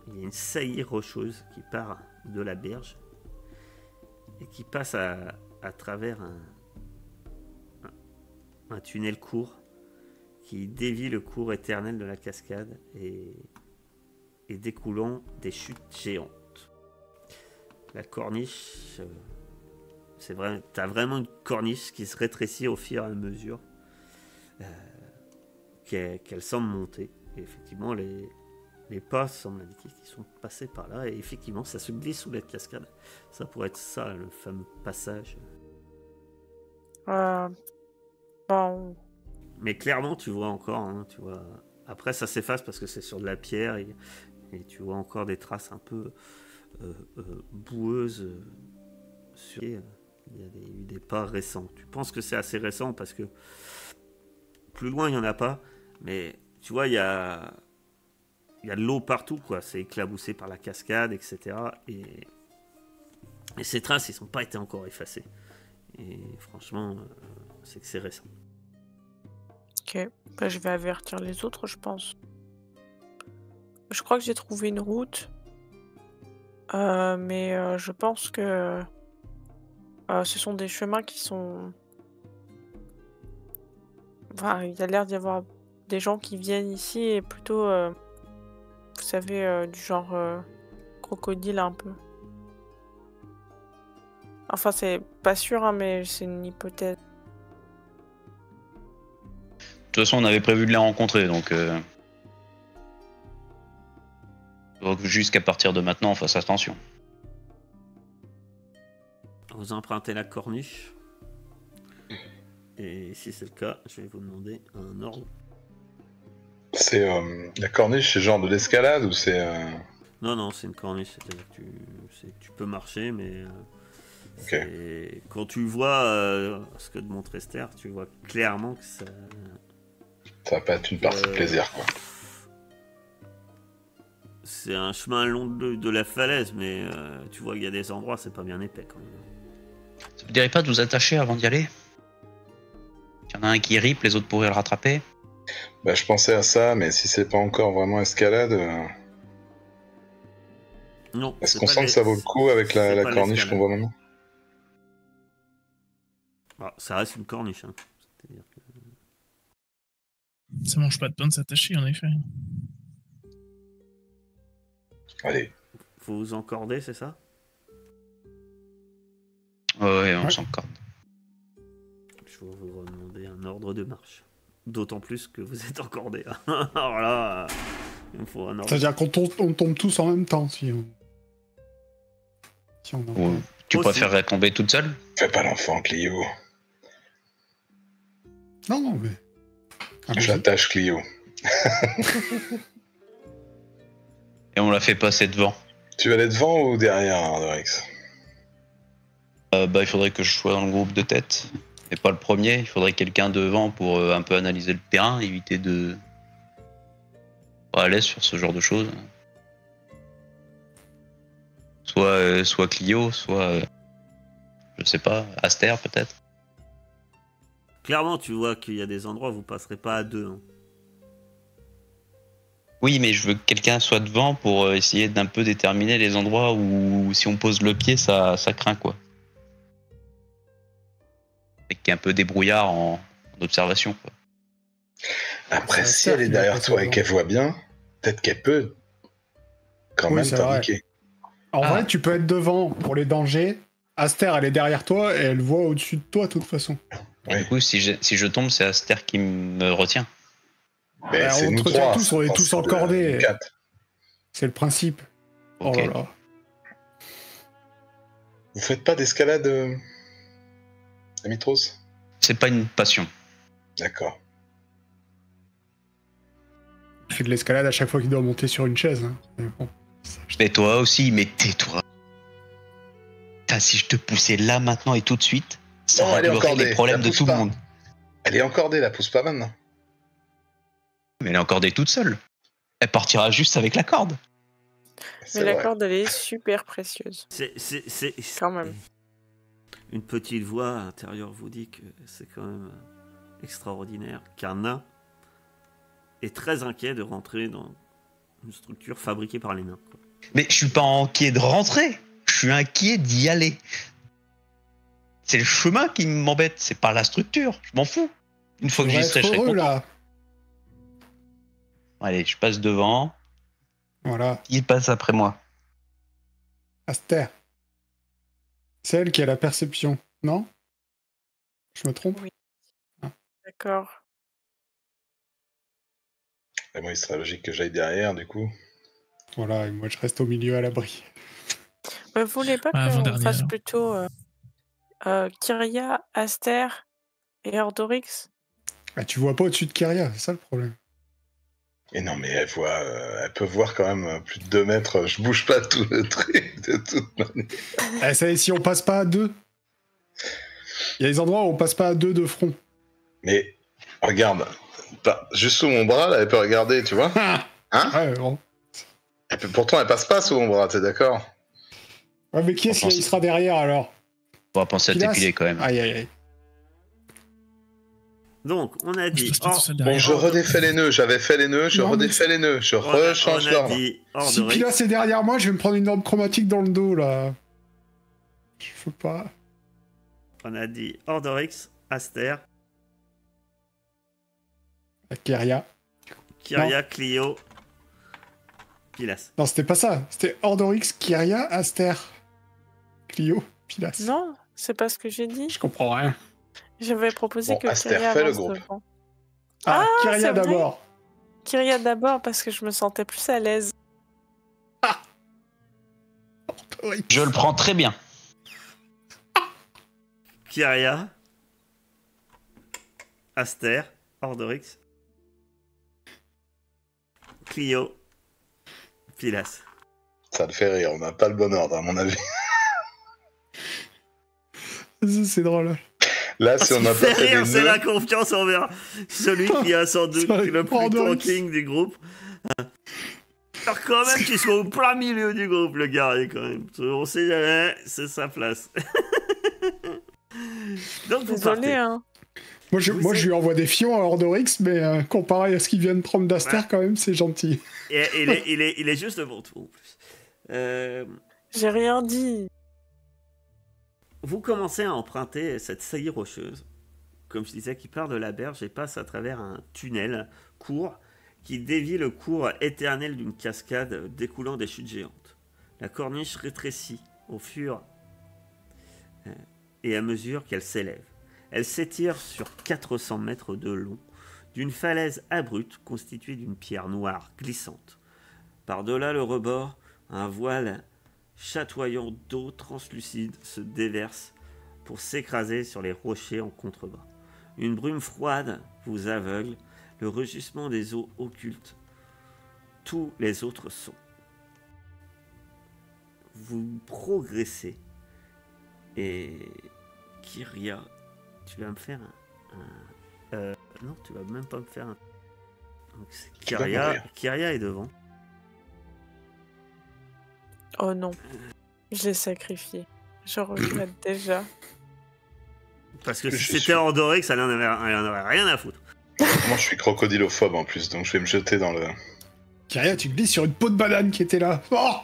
Il y a une saillie rocheuse qui part de la berge et qui passe à travers un tunnel court qui dévie le cours éternel de la cascade et découlant des chutes géantes. La corniche, c'est vrai, t'as vraiment une corniche qui se rétrécit au fur et à mesure qu'elle semble monter. Et effectivement, les pas semblent indiquer qu'ils sont passés par là, et effectivement, ça se glisse sous la cascade. Ça pourrait être ça, le fameux passage. Bon, Mais clairement, tu vois encore, hein, tu vois. Après, ça s'efface parce que c'est sur de la pierre et tu vois encore des traces un peu boueuses. Il y a eu des pas récents. Tu penses que c'est assez récent parce que plus loin, il n'y en a pas. Mais tu vois, il y a de l'eau partout, quoi. C'est éclaboussé par la cascade, etc. Et ces traces, ils ne sont pas été encore effacées. Et franchement, c'est que c'est récent. ok. Bah, je vais avertir les autres, je pense. Je crois que j'ai trouvé une route. Mais je pense que ce sont des chemins qui sont... Enfin, il y a l'air d'y avoir des gens qui viennent ici et plutôt, vous savez, du genre crocodile un peu. Enfin, c'est pas sûr, hein, mais c'est une hypothèse. de toute façon, on avait prévu de les rencontrer, donc... Donc juste qu'à partir de maintenant, on fasse attention. Vous empruntez la corniche. Et si c'est le cas, je vais vous demander un ordre. C'est la corniche, c'est genre de l'escalade ou c'est... Non, c'est une corniche, c'est-à-dire que tu peux marcher, mais quand tu vois ce que te montre Esther, tu vois clairement que ça Ça va pas être une partie de plaisir, quoi. C'est un chemin long de la falaise, mais tu vois qu'il y a des endroits, c'est pas bien épais quand même. Ça vous dirait pas de vous attacher avant d'y aller? Il y en a un qui ripe, les autres pourraient le rattraper. Bah, je pensais à ça, mais si c'est pas encore vraiment escalade... Non. Est-ce qu'on sent que ça vaut le coup avec la corniche qu'on voit maintenant? Ça reste une corniche. Hein. C'est-à-dire que... Ça mange pas de pain de s'attacher, en effet. Allez. Faut vous encorder, c'est ça? Ouais, on s'encorde. Je vais vous demander un ordre de marche. D'autant plus que vous êtes encordé. Alors là, il me faut un ordre. C'est-à-dire qu'on tombe tous en même temps si on Ouais. Tu préférerais tomber toute seule? Fais pas l'enfant, Clio. Non, mais... Je l'attache, Clio. Et on la fait passer devant. Tu vas aller devant ou derrière, Ardorix? Il faudrait que je sois dans le groupe de tête. Et pas le premier. Il faudrait quelqu'un devant pour un peu analyser le terrain, éviter de... pas à l'aise sur ce genre de choses. Soit Clio, soit... je sais pas, Aster peut-être. Clairement, tu vois qu'il y a des endroits où vous passerez pas à deux. Hein. Oui, mais je veux que quelqu'un soit devant pour essayer d'un peu déterminer les endroits où si on pose le pied, ça craint quoi. Et qu'il y ait un peu débrouillard en observation quoi. Après, si elle est derrière toi et qu'elle voit bien, peut-être qu'elle peut quand même t'indiquer. En vrai, tu peux être devant pour les dangers. Aster, elle est derrière toi et elle voit au-dessus de toi de toute façon. Et du coup, si je tombe, c'est Aster qui me retient. Mais c'est nous trois. Tous, on est tous encordés. C'est le principe. Okay. Oh là là. Vous faites pas d'escalade, Amitros? C'est pas une passion. D'accord. Il fait de l'escalade à chaque fois qu'il doit monter sur une chaise. Hein. Mais bon. Et toi aussi, mais tais-toi. Putain, si je te poussais là maintenant et tout de suite, ça réglerait les problèmes de tout le monde. Elle est encordée, la pousse pas maintenant. Mais elle est encordée toute seule. Elle partira juste avec la corde. Mais la corde, elle est super précieuse. C'est quand même. Une petite voix intérieure vous dit que c'est quand même extraordinaire qu'un nain est très inquiet de rentrer dans une structure fabriquée par les nains. Quoi. Mais je suis pas inquiet de rentrer. Je suis inquiet d'y aller. C'est le chemin qui m'embête, c'est pas la structure. Je m'en fous. Une fois que j'y serai, je serai content. Là. Allez, je passe devant. Voilà. Qui passe après moi? Aster. C'est elle qui a la perception, non? Je me trompe? Oui. Ah. D'accord. Et moi, il serait logique que j'aille derrière, du coup. Voilà, et moi, je reste au milieu à l'abri. Vous voulez pas qu'on fasse plutôt Kyria, Aster et Ardorix? Ah, tu vois pas au-dessus de Kyria, c'est ça le problème. Et non, mais elle peut voir quand même plus de 2 mètres. Je bouge pas tout le truc de toute manière. Ça, si on passe pas à 2, il y a des endroits où on passe pas à 2 de front. Mais regarde, juste sous mon bras, là, elle peut regarder, tu vois. Hein? Ouais, bon. Pourtant, elle passe pas sous mon bras, t'es d'accord? Ouais, mais qui est-ce qui sera derrière alors? On va penser à t'épiler quand même. Aïe, aïe, aïe. Donc, on a dit... Bon, je redéfais les neux. J'avais fait les nœuds, je redéfais les nœuds. Je rechange l'ordre. Si Pilas est derrière moi, je vais me prendre une orbe chromatique dans le dos, là. Je peux pas. On a dit Ardorix, Aster. Kyria. Kyria, Clio. Pilas. Non, c'était pas ça. C'était Ardorix, Kyria, Aster. Clio, Pilas. Non, c'est pas ce que j'ai dit. Je comprends rien. J'avais proposé que Aster, Kyria fais le avance groupe. devant. Kyria d'abord. Kyria d'abord parce que je me sentais plus à l'aise. Oui. Je le prends très bien. Kyria, Aster, Ordorix, Clio, Pilas. Ça le fait rire, on n'a pas le bon ordre, à mon avis. Ça, c'est drôle. Là, si Ce on qui n'a fait pas fait rire, des c'est la nœuds... confiance envers celui qui a sans doute Ça, le plus Ordorix. tanking du groupe. Alors quand même qu'il soit au plein milieu du groupe, le guerrier, quand même. On sait jamais, c'est sa place. Donc vous Désolé, partez. hein. Moi, je lui envoie des fions à Ordorix, mais comparé à ce qu'il vient de prendre d'Aster, Ouais. quand même, c'est gentil. Et il est juste devant toi, en plus. J'ai rien dit. Vous commencez à emprunter cette saillie rocheuse, comme je disais, qui part de la berge et passe à travers un tunnel court qui dévie le cours éternel d'une cascade découlant des chutes géantes. La corniche rétrécit au fur et à mesure qu'elle s'élève. Elle s'étire sur 400 mètres de long, d'une falaise abrupte constituée d'une pierre noire glissante. Par-delà le rebord, un voile chatoyant d'eau translucide se déverse pour s'écraser sur les rochers en contrebas. Une brume froide vous aveugle, le rugissement des eaux occulte tous les autres sons. Vous progressez et Kyria, tu vas me faire non, tu vas même pas me faire un... Donc, c'est Tu vas mourir. Kyria est devant. Oh non. Je l'ai sacrifié. Je regrette déjà. Parce que Je si suis c'était sûr. Ordorix, elle en aurait rien à foutre. Moi, je suis crocodilophobe en plus, donc je vais me jeter dans le... Kyria, tu glisses sur une peau de banane qui était là. Oh,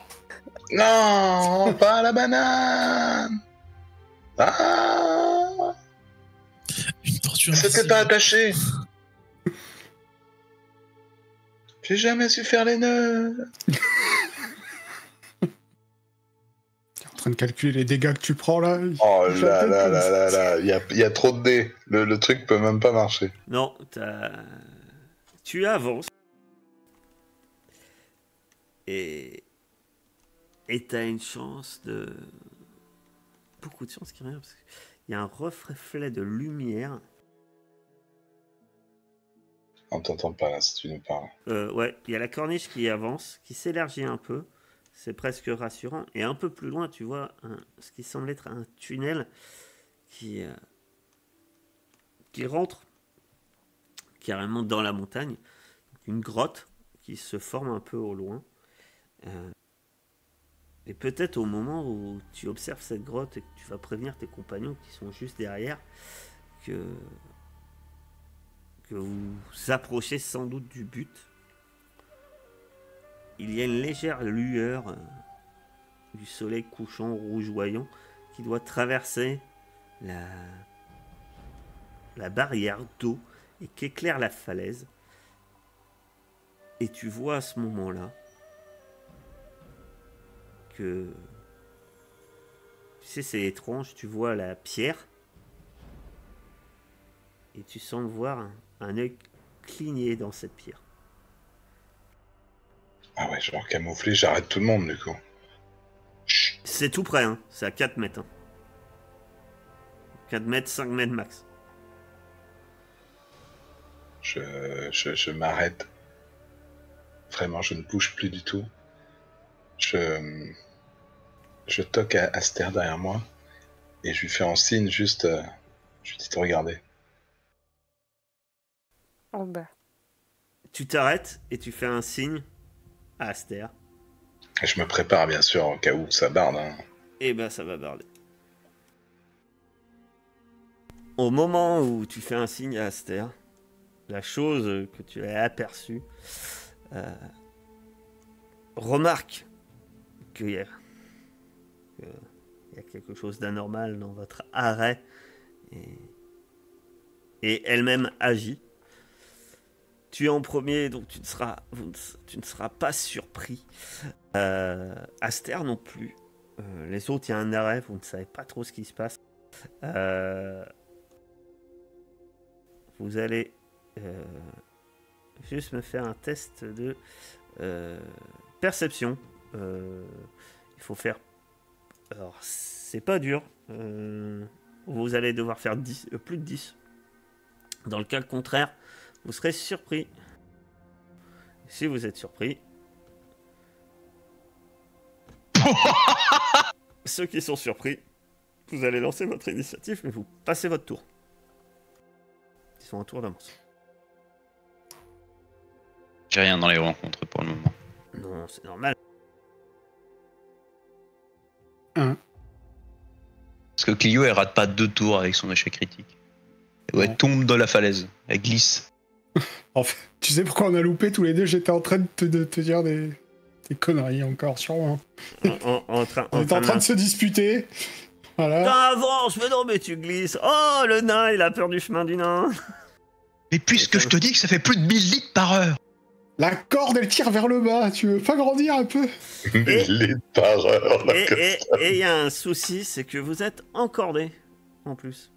Non, pas la banane. Ah, Une torture. c'était pas attaché. J'ai jamais su faire les nœuds. t'es en train de calculer les dégâts que tu prends là. Oh Je là rappelle là que- là là là, il y a trop de dés. Le truc peut même pas marcher. Non, tu avances. Et t'as une chance de... Beaucoup de chance, Kyria, parce qu'il y a un reflet de lumière. On t'entend pas là si tu nous parles. Ouais, il y a la corniche qui avance, qui s'élargit un peu. C'est presque rassurant. Et un peu plus loin, tu vois ce qui semble être un tunnel qui rentre carrément dans la montagne. Une grotte qui se forme un peu au loin. Et peut-être au moment où tu observes cette grotte et que tu vas prévenir tes compagnons qui sont juste derrière, que vous approchez sans doute du but. Il y a une légère lueur du soleil couchant rougeoyant qui doit traverser la barrière d'eau et qui éclaire la falaise. Et tu vois à ce moment-là que... Tu sais, c'est étrange, tu vois la pierre et tu sembles voir un œil cligner dans cette pierre. Ah ouais, genre camouflé, j'arrête tout le monde du coup. Chut. C'est tout près, hein. C'est à 4 mètres. Hein. 4 mètres, 5 mètres max. Je m'arrête. Vraiment, je ne bouge plus du tout. Je toque à Aster derrière moi et je lui fais en signe juste... je lui dis de regarder. Oh bah. Tu t'arrêtes et tu fais un signe à Aster. Et je me prépare bien sûr au cas où ça barde. Hein. Et ben ça va barder. Au moment où tu fais un signe à Aster, la chose que tu as aperçue remarque qu'il y a quelque chose d'anormal dans votre arrêt et elle-même agit. Tu es en premier, donc tu ne seras pas surpris. Aster non plus. Les autres, il y a un arrêt, vous ne savez pas trop ce qui se passe. Vous allez juste me faire un test de perception. Il faut faire Alors, c'est pas dur. Vous allez devoir faire plus de 10. Dans le cas contraire, vous serez surpris. Si vous êtes surpris, ceux qui sont surpris, vous allez lancer votre initiative, mais vous passez votre tour. Ils sont un tour d'avance. J'ai rien dans les rencontres pour le moment. Non, c'est normal. Parce que Clio, elle rate pas 2 tours avec son échec critique. Non. Elle tombe dans la falaise. Elle glisse. En fait, tu sais pourquoi on a loupé tous les deux? J'étais en train de te dire des conneries encore, sûrement. On On est en train de se disputer. Voilà. Avance, mais non, mais tu glisses. Oh, le nain, il a peur du chemin du nain. Mais puisque je te dis que ça fait plus de 1000 litres par heure. La corde, elle tire vers le bas. Tu veux pas grandir un peu? Les par heure, là, comme Et ça. il y a un souci, c'est que vous êtes encordé, en plus.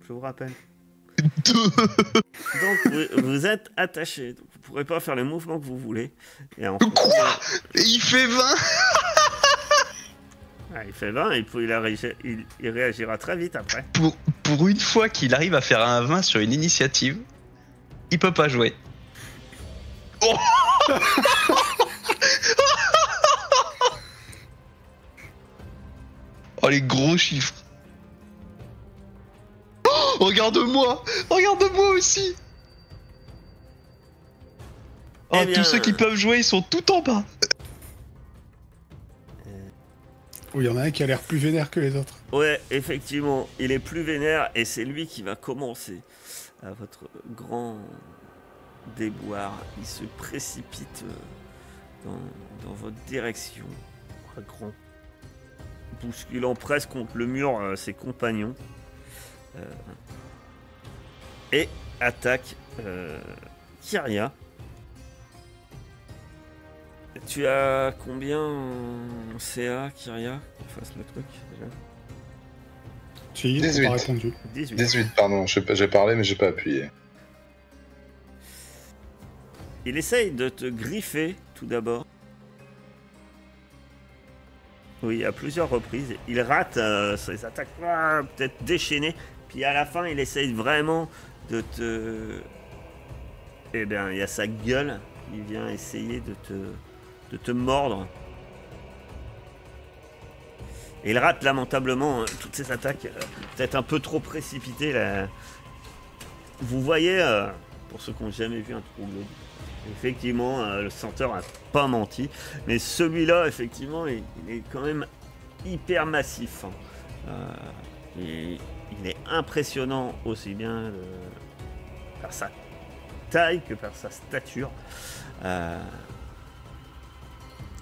Je vous rappelle. Donc, vous êtes attaché. Donc, vous pourrez pas faire le mouvement que vous voulez. Et en Quoi? Et il fait 20. Il fait 20, il réagira très vite après. Pour une fois qu'il arrive à faire un 20 sur une initiative, il peut pas jouer. Oh. Oh, les gros chiffres. Oh, regarde-moi aussi. Oh, Eh bien, tous ceux qui peuvent jouer, ils sont tout en bas. Oh, il y en a un qui a l'air plus vénère que les autres. Ouais, effectivement, il est plus vénère et c'est lui qui va commencer. À votre grand déboire, il se précipite dans votre direction, à grand, bousculant presque contre le mur ses compagnons, et attaque Kyria. Tu as combien en CA, Kyria, qu'on fasse le truc déjà? Si, 18. t'as pas répondu. 18, pardon, j'ai parlé mais j'ai pas appuyé. Il essaye de te griffer tout d'abord. Oui, à plusieurs reprises. Il rate ses attaques peut-être déchaînées. Puis à la fin, il essaye vraiment de te... Eh bien, il y a sa gueule qui vient essayer de te mordre. Et il rate lamentablement toutes ses attaques, peut-être un peu trop précipitées. Là. Vous voyez, pour ceux qui n'ont jamais vu un troglodyte, effectivement, le senteur n'a pas menti. Mais celui-là, effectivement, il est quand même hyper massif. Il est impressionnant aussi bien par sa taille que par sa stature.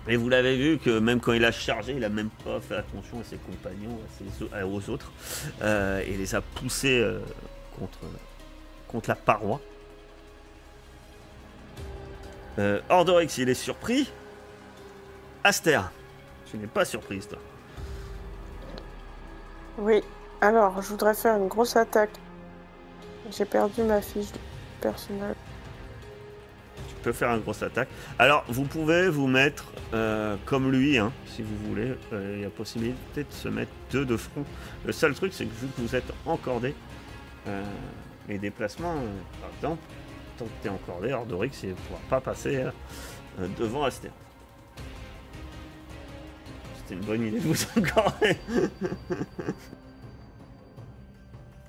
Et vous l'avez vu que même quand il a chargé, il a même pas fait attention à ses compagnons, aux autres, et les a poussés contre la paroi. Ordorix, il est surpris. Aster, tu n'es pas surprise, toi. Oui, alors je voudrais faire une grosse attaque. J'ai perdu ma fiche de personnage. Tu peux faire une grosse attaque. Alors, vous pouvez vous mettre comme lui, hein, si vous voulez. Il y a possibilité de se mettre 2 de front. Le seul truc, c'est que vu que vous êtes encordé, les déplacements, par exemple, tant que tu es encordé, Ordorix, il ne pourra pas passer devant Aster. C'était une bonne idée de vous encorder.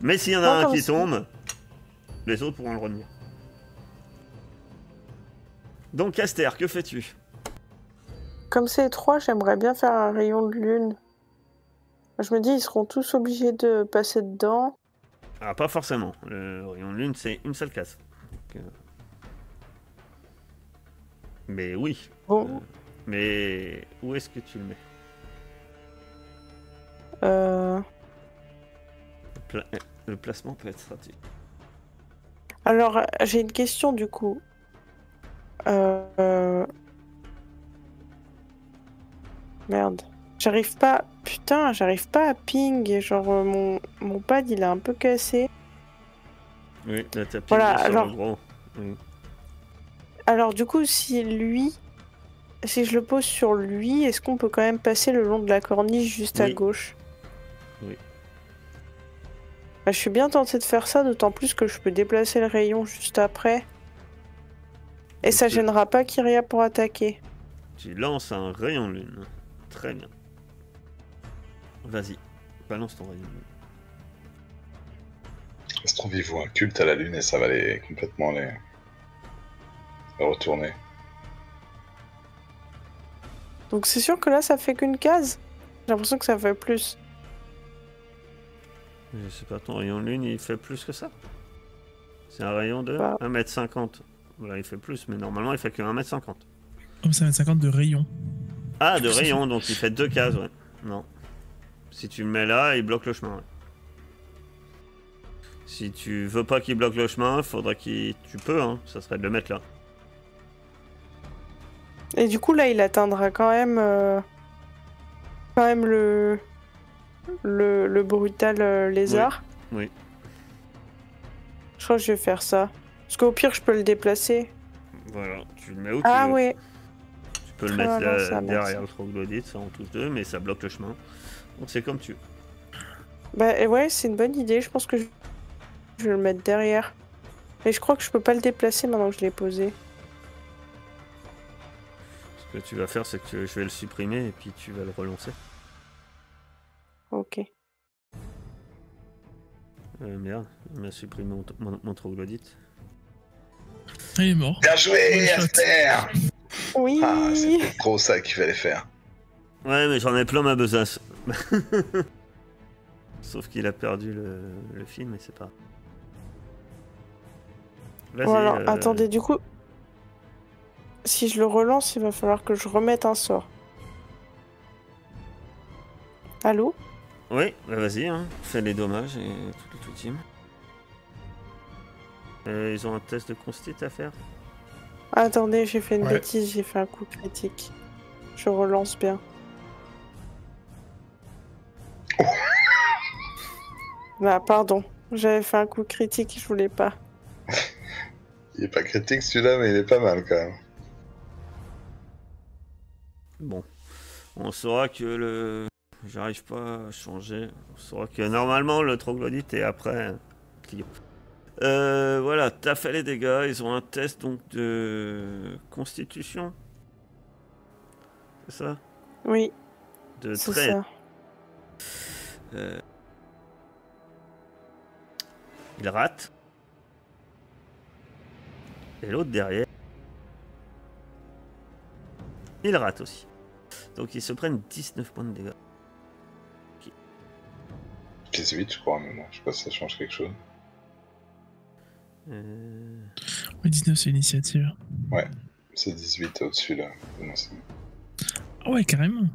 Mais s'il y en a un qui tombe, les autres pourront le retenir. Donc Aster, que fais-tu? Comme c'est 3, j'aimerais bien faire un rayon de lune. Je me dis, ils seront tous obligés de passer dedans. Ah, pas forcément. Le rayon de lune, c'est une seule case. Donc, mais oui. Bon. Mais où est-ce que tu le mets? Le placement peut être stratégique. Alors, j'ai une question du coup. Merde. J'arrive pas... Putain, j'arrive pas à ping. Genre, mon pad, il est un peu cassé. Oui, là, t'as Voilà, sur alors... le gros. Oui. Alors, du coup, si lui... si je le pose sur lui, est-ce qu'on peut quand même passer le long de la corniche juste à Oui. gauche? Oui. Bah, je suis bien tentée de faire ça, d'autant plus que je peux déplacer le rayon juste après. Et ça Ok. gênera pas Kyria pour attaquer. Tu lances un rayon de lune. Très bien. Vas-y, balance ton rayon de lune. Ça se trouve, ils vont un culte à la lune et ça va les complètement les retourner. Donc c'est sûr que là, ça fait qu'une case. J'ai l'impression que ça fait plus. Je sais pas, ton rayon de lune, il fait plus que ça? C'est un rayon de Bah. 1m50. Voilà, il fait plus, mais normalement, il fait que 1m50. Comme ça, 50 de rayon. Ah, de rayon, donc il fait 2 cases, ouais. Non. Si tu le mets là, il bloque le chemin, ouais. Si tu veux pas qu'il bloque le chemin, faudra qu'il... Tu peux, hein, ça serait de le mettre là. Et du coup, là, il atteindra quand même le brutal lézard. Oui. Je crois que je vais faire ça. Parce qu'au pire, je peux le déplacer. Voilà, tu le mets où Ah tu veux. ouais. Tu peux le Très mettre bien, là, ça, derrière merci. le troglodyte, ça en touche deux, mais ça bloque le chemin. Donc c'est comme tu veux. Bah et ouais, c'est une bonne idée. Je pense que je vais le mettre derrière. Et je crois que je peux pas le déplacer maintenant que je l'ai posé. Ce que tu vas faire, c'est que je vais le supprimer et puis tu vas le relancer. Ok. Merde, il m'a supprimé mon troglodyte. Il est mort. Bien joué, One shot. Aster! Oui. Ah, c'était trop ça qu'il fallait faire. Ouais, mais j'en ai plein ma besace. Sauf qu'il a perdu le film, mais c'est pas. Vas-y. Voilà. Attendez, du coup, si je le relance, il va falloir que je remette un sort. Allô? Oui, bah vas-y, hein. Fais les dommages et tout team. Ils ont un test de constit à faire. Attendez, j'ai fait une Ouais. bêtise, j'ai fait un coup critique. Je relance bien. Bah pardon, j'avais fait un coup critique, je voulais pas. Il est pas critique celui-là, mais il est pas mal quand même. Bon, on saura que le... J'arrive pas à changer. On saura que normalement le troglodyte est après Clio. Voilà, t'as fait les dégâts. Ils ont un test donc de constitution. C'est ça? Oui, De c'est trait. ça. Il rate. Et l'autre derrière. Il rate aussi. Donc ils se prennent 19 points de dégâts. 18, je crois, mais bon, je sais pas si ça change quelque chose. Ouais, 19, c'est l'initiative. C'est 18 au-dessus là. Non, c'est- Ah ouais, carrément.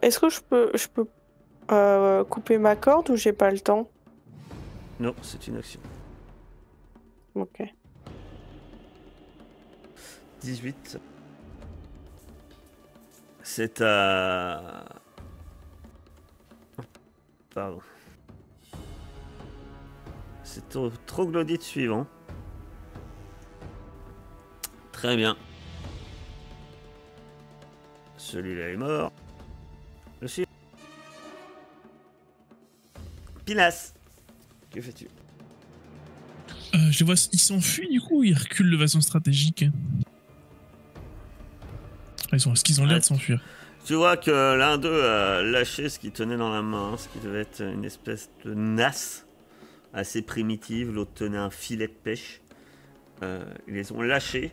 Est-ce que je peux couper ma corde ou j'ai pas le temps? Non, c'est une action. Ok. 18. C'est à... Pardon. C'est au troglodyte suivant. Très bien. Celui-là est mort. Le suivant. Pilas. Que fais-tu? Je vois, ils s'enfuient du coup, ils reculent de façon stratégique. Est-ce qu'ils ont l'air de s'enfuir? Tu vois que l'un d'eux a lâché ce qu'il tenait dans la main, ce qui devait être une espèce de nasse assez primitive. L'autre tenait un filet de pêche. Ils les ont lâchés.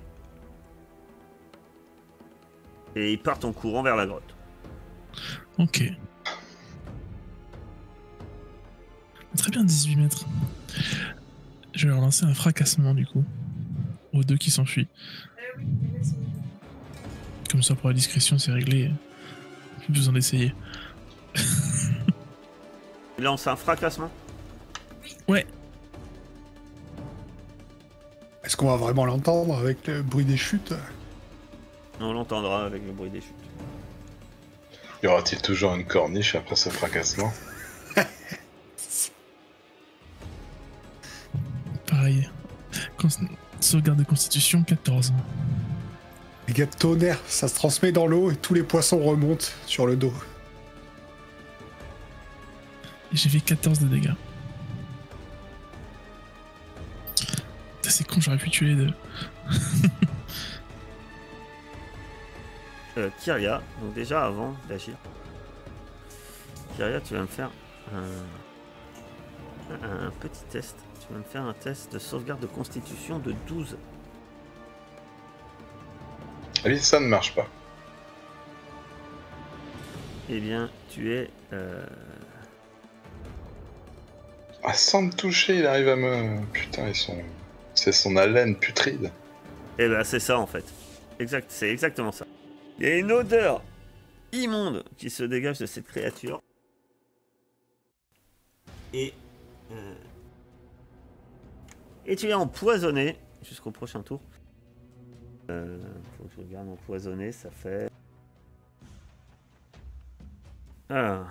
Et ils partent en courant vers la grotte. Ok. Très bien, 18 mètres. Je vais leur lancer un fracassement du coup. Aux deux qui s'enfuient. Comme ça, pour la discrétion, c'est réglé. Plus besoin d'essayer. Il lance un fracassement. Ouais. Est-ce qu'on va vraiment l'entendre avec le bruit des chutes? On l'entendra avec le bruit des chutes. Y aura-t-il toujours une corniche après ce fracassement? Pareil. Sauvegarde de constitution, 14. Les gars de tonnerre, ça se transmet dans l'eau et tous les poissons remontent sur le dos. Et j'ai fait 14 de dégâts. Putain, c'est con, j'aurais pu tuer les deux. Kyria, donc déjà avant d'agir, Kyria, tu vas me faire un petit test. Tu vas me faire un test de sauvegarde de constitution de 12. Ah oui, ça ne marche pas. Eh bien, tu es... Ah, sans me toucher, il arrive à me... Putain, ils sont... C'est son haleine putride. Eh ben, c'est ça en fait. Exact, c'est exactement ça. Il y a une odeur immonde qui se dégage de cette créature. Et tu es empoisonné jusqu'au prochain tour. Faut que je regarde empoisonné, ça fait... Ah.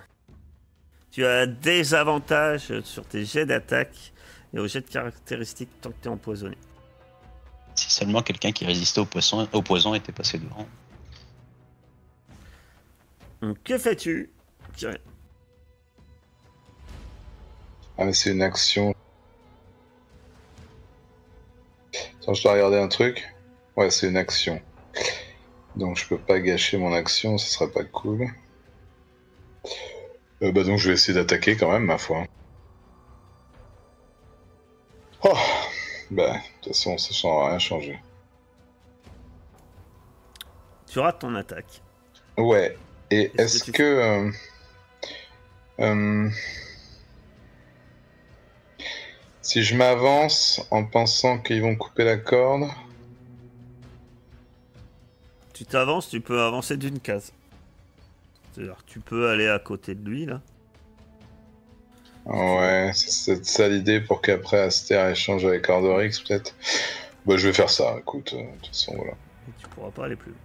Tu as des avantages sur tes jets d'attaque et aux jets de caractéristiques tant que tu es empoisonné. Si seulement quelqu'un qui résistait au poison était passé devant. Donc, que fais-tu? Ah, mais c'est une action. Attends, je dois regarder un truc. Ouais, c'est une action. Donc je peux pas gâcher mon action, ce serait pas cool. Bah donc je vais essayer d'attaquer quand même, ma foi. Oh, bah, de toute façon, ça n'a rien changé. Tu rates ton attaque. Ouais, et est-ce que... si je m'avance en pensant qu'ils vont couper la corde... Tu t'avances, tu peux avancer d'une case. C'est-à-dire que tu peux aller à côté de lui, là. Ouais, c'est ça l'idée pour qu'après Aster échange avec Ordorix, peut-être. Bah, je vais faire ça, écoute, de toute façon, voilà. Et tu pourras pas aller plus loin.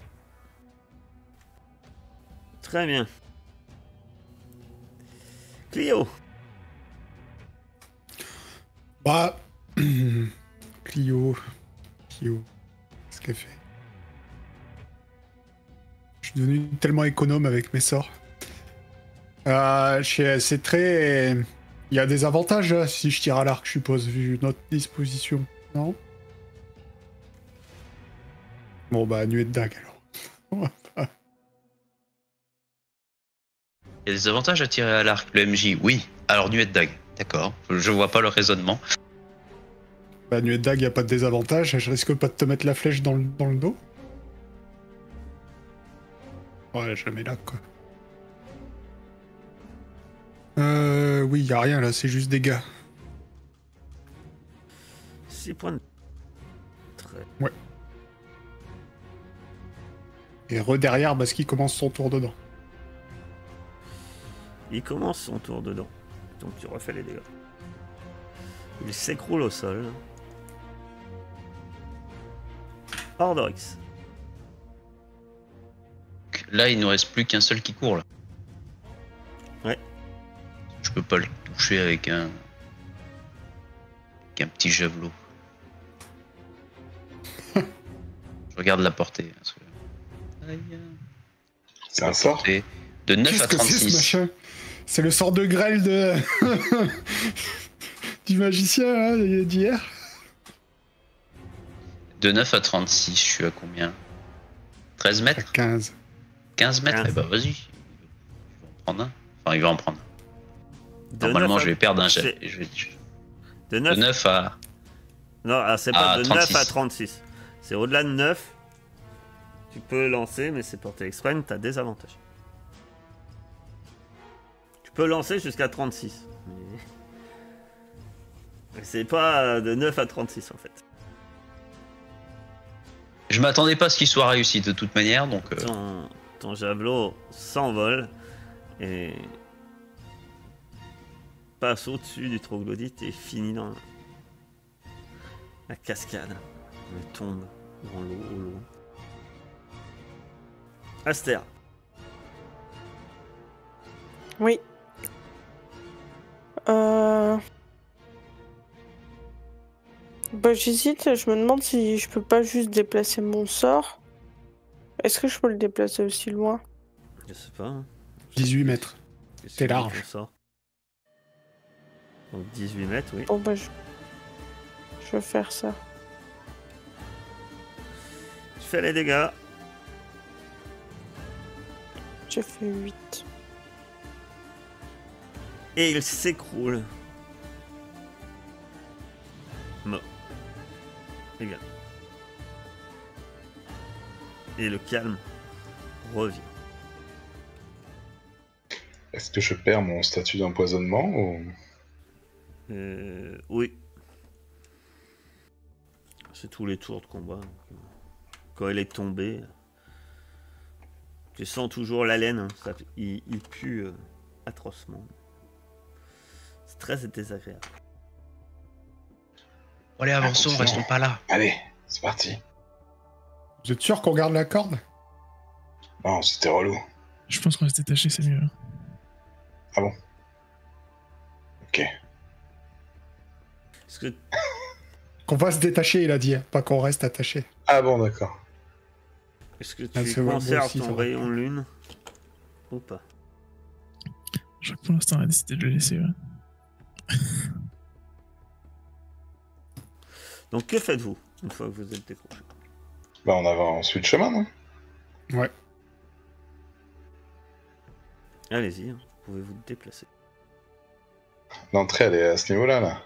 Très bien. Clio. Bah... Clio... Qu'est-ce qu'elle fait? Je suis devenu tellement économe avec mes sorts. C'est très... Il y a des avantages là, si je tire à l'arc, je suppose, vu notre disposition, non? Bon bah, nuée de dague alors. Il y a des avantages à tirer à l'arc, le MJ, oui. Alors nuée de dague, d'accord. Je vois pas le raisonnement. Bah, nuée de dague, y a pas de désavantage, je risque pas de te mettre la flèche dans le dos. Ouais, jamais là, quoi. Oui, y a rien là, c'est juste dégâts. 6 points de... Très... Ouais. Et derrière, parce qu'il commence son tour dedans. Il commence son tour dedans. Donc tu refais les dégâts. Il s'écroule au sol. Ordorix. Là, il nous reste plus qu'un seul qui court, là. Ouais. Je peux pas le toucher avec un petit javelot. Je regarde la portée. Parce que... C'est un sort? De 9 Qu'est-ce à que c'est, ce 36. machin? C'est le sort de grêle de... du magicien, hein, d'hier. De 9 à 36, je suis à combien? 13 À mètres? 15. 15 mètres? 15. Eh bah vas-y. Il va en prendre un. Enfin, il va en prendre un. De Normalement, 9 à... je vais perdre un jet. De De 9... 9 à... Non, ah, c'est pas à de 36. 9 à 36. C'est au-delà de 9. Tu peux lancer, mais c'est porté extrême, t'as des avantages. Tu peux lancer jusqu'à 36. Mais c'est pas de 9 à 36 en fait. Je m'attendais pas à ce qu'il soit réussi de toute manière, donc... Ton javelot s'envole et passe au-dessus du troglodyte et finit dans la cascade. Il tombe dans l'eau, au loin. Aster. Oui. Bah, j'hésite, je me demande si je peux pas juste déplacer mon sort Est-ce que je peux le déplacer aussi loin? Je sais pas. Hein. 18 mètres. Qu'est-ce T'es que large. on sort Donc 18 mètres, oui. Bon, bah, je vais faire ça. Je fais les dégâts. J'ai fait 8. Et il s'écroule. Mort. Égal. Et le calme revient. Est-ce que je perds mon statut d'empoisonnement ou... Oui. C'est tous les tours de combat. Quand elle est tombée, tu sens toujours l'haleine. Hein, il pue atrocement. C'est très désagréable. Bon, allez, avançons, continue. restons pas là. Allez, c'est parti. Vous êtes sûr qu'on garde la corde? Non, c'était relou. Je pense qu'on va se détacher, c'est mieux. Ah bon? Ok. Est-ce que Qu'on va se détacher, il a dit, pas qu'on reste attaché. Ah bon, d'accord. tu Ah, c'est vrai, moi conserves aussi, ça ton va. rayon de lune ou pas? Je crois que pour l'instant, on a décidé de le laisser. Ouais. Donc que faites-vous une fois que vous êtes décroché? Bah, on avance suit le chemin, non? Ouais. Allez-y, hein, vous pouvez vous déplacer. L'entrée, elle est à ce niveau-là, là.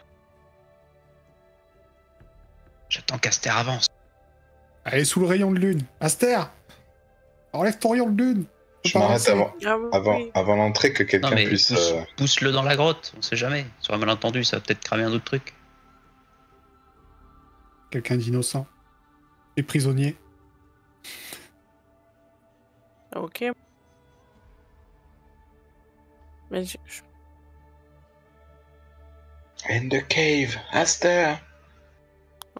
J'attends qu'Aster avance. Allez, sous le rayon de lune. Aster, enlève ton rayon de lune. Je m'arrête avant, Ah oui. avant l'entrée que Non, quelqu'un mais puisse... pousse-le dans la grotte, on sait jamais. Sur un malentendu, ça va peut-être cramer un autre truc. Quelqu'un d'innocent. Et prisonnier. Ok. Mais In the cave, Aster!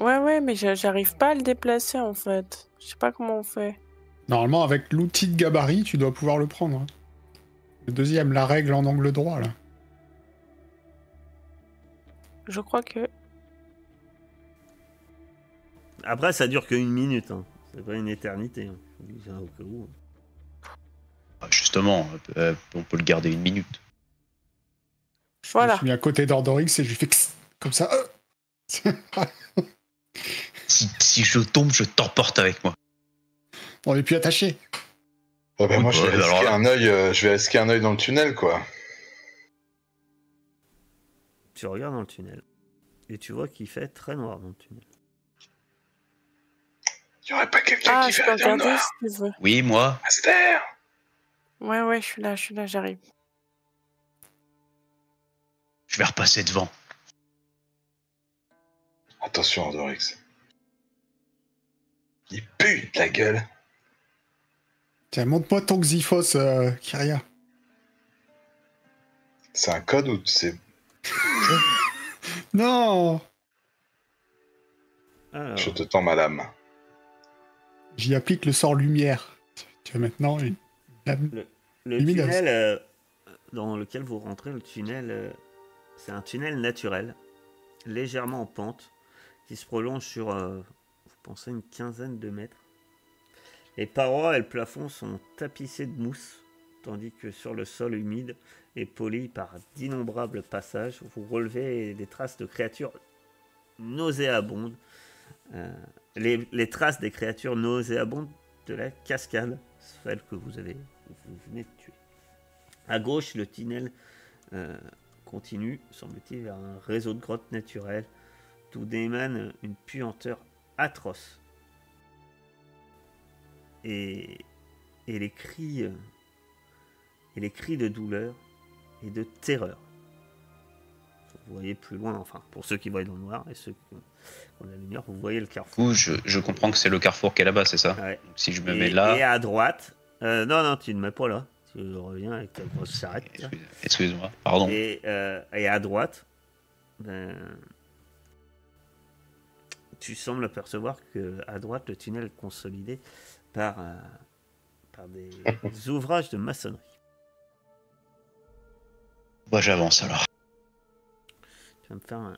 Ouais, mais j'arrive pas à le déplacer en fait. Je sais pas comment on fait. Normalement, avec l'outil de gabarit, tu dois pouvoir le prendre. Hein. Le deuxième, la règle en angle droit, là. Je crois que. Après, ça dure qu'une minute. Hein. C'est pas une éternité. Hein. Je dis ça au cas où. Justement, on peut le garder une minute. Je Voilà. me suis mis à côté d'Ordorix et je lui fais comme ça. Si je tombe, je t'emporte avec moi. On est plus attaché. Ah bah, moi, je vais Ouais, alors risquer là- un œil, un œil dans le tunnel, quoi. Tu regardes dans le tunnel. Et tu vois qu'il fait très noir dans le tunnel. Y aurait pas quelqu'un Ah, qui je fait peux la viande regarder noire? si tu veux. Oui, moi. Aster! Ouais, je suis là, j'arrive. Je vais repasser devant. Attention, Ordorix. Il pue de la gueule. Tiens, montre-moi ton Xyphos, Kyria. C'est un code ou c'est... Non, Alors, Je te tends ma lame. j'y applique le sort lumière. Tu vois maintenant une lame. le lumineuse. tunnel dans lequel vous rentrez, le tunnel, c'est un tunnel naturel, légèrement en pente, qui se prolonge sur, vous pensez, une quinzaine de mètres. Les parois et le plafond sont tapissés de mousse, tandis que sur le sol humide et poli par d'innombrables passages, vous relevez des traces de créatures nauséabondes. Les traces des créatures nauséabondes de la cascade, celle que vous venez de tuer. À gauche, le tunnel continue, semble-t-il, vers un réseau de grottes naturelles, d'où émane une puanteur atroce. Et les cris de douleur et de terreur. Vous voyez plus loin, enfin, pour ceux qui voient dans le noir et ceux qui ont la lumière, vous voyez le Du carrefour. coup, je comprends que c'est le carrefour qui est là-bas, c'est ça? Ouais. Donc, si je me Et, mets là... et à droite, non, tu ne mets pas là. Tu reviens avec ta grosse charrette. là. Excuse-moi, pardon. Et à droite, tu sembles apercevoir que à droite, le tunnel est consolidé par des ouvrages de maçonnerie. Bah, j'avance alors. Tu vas me faire un...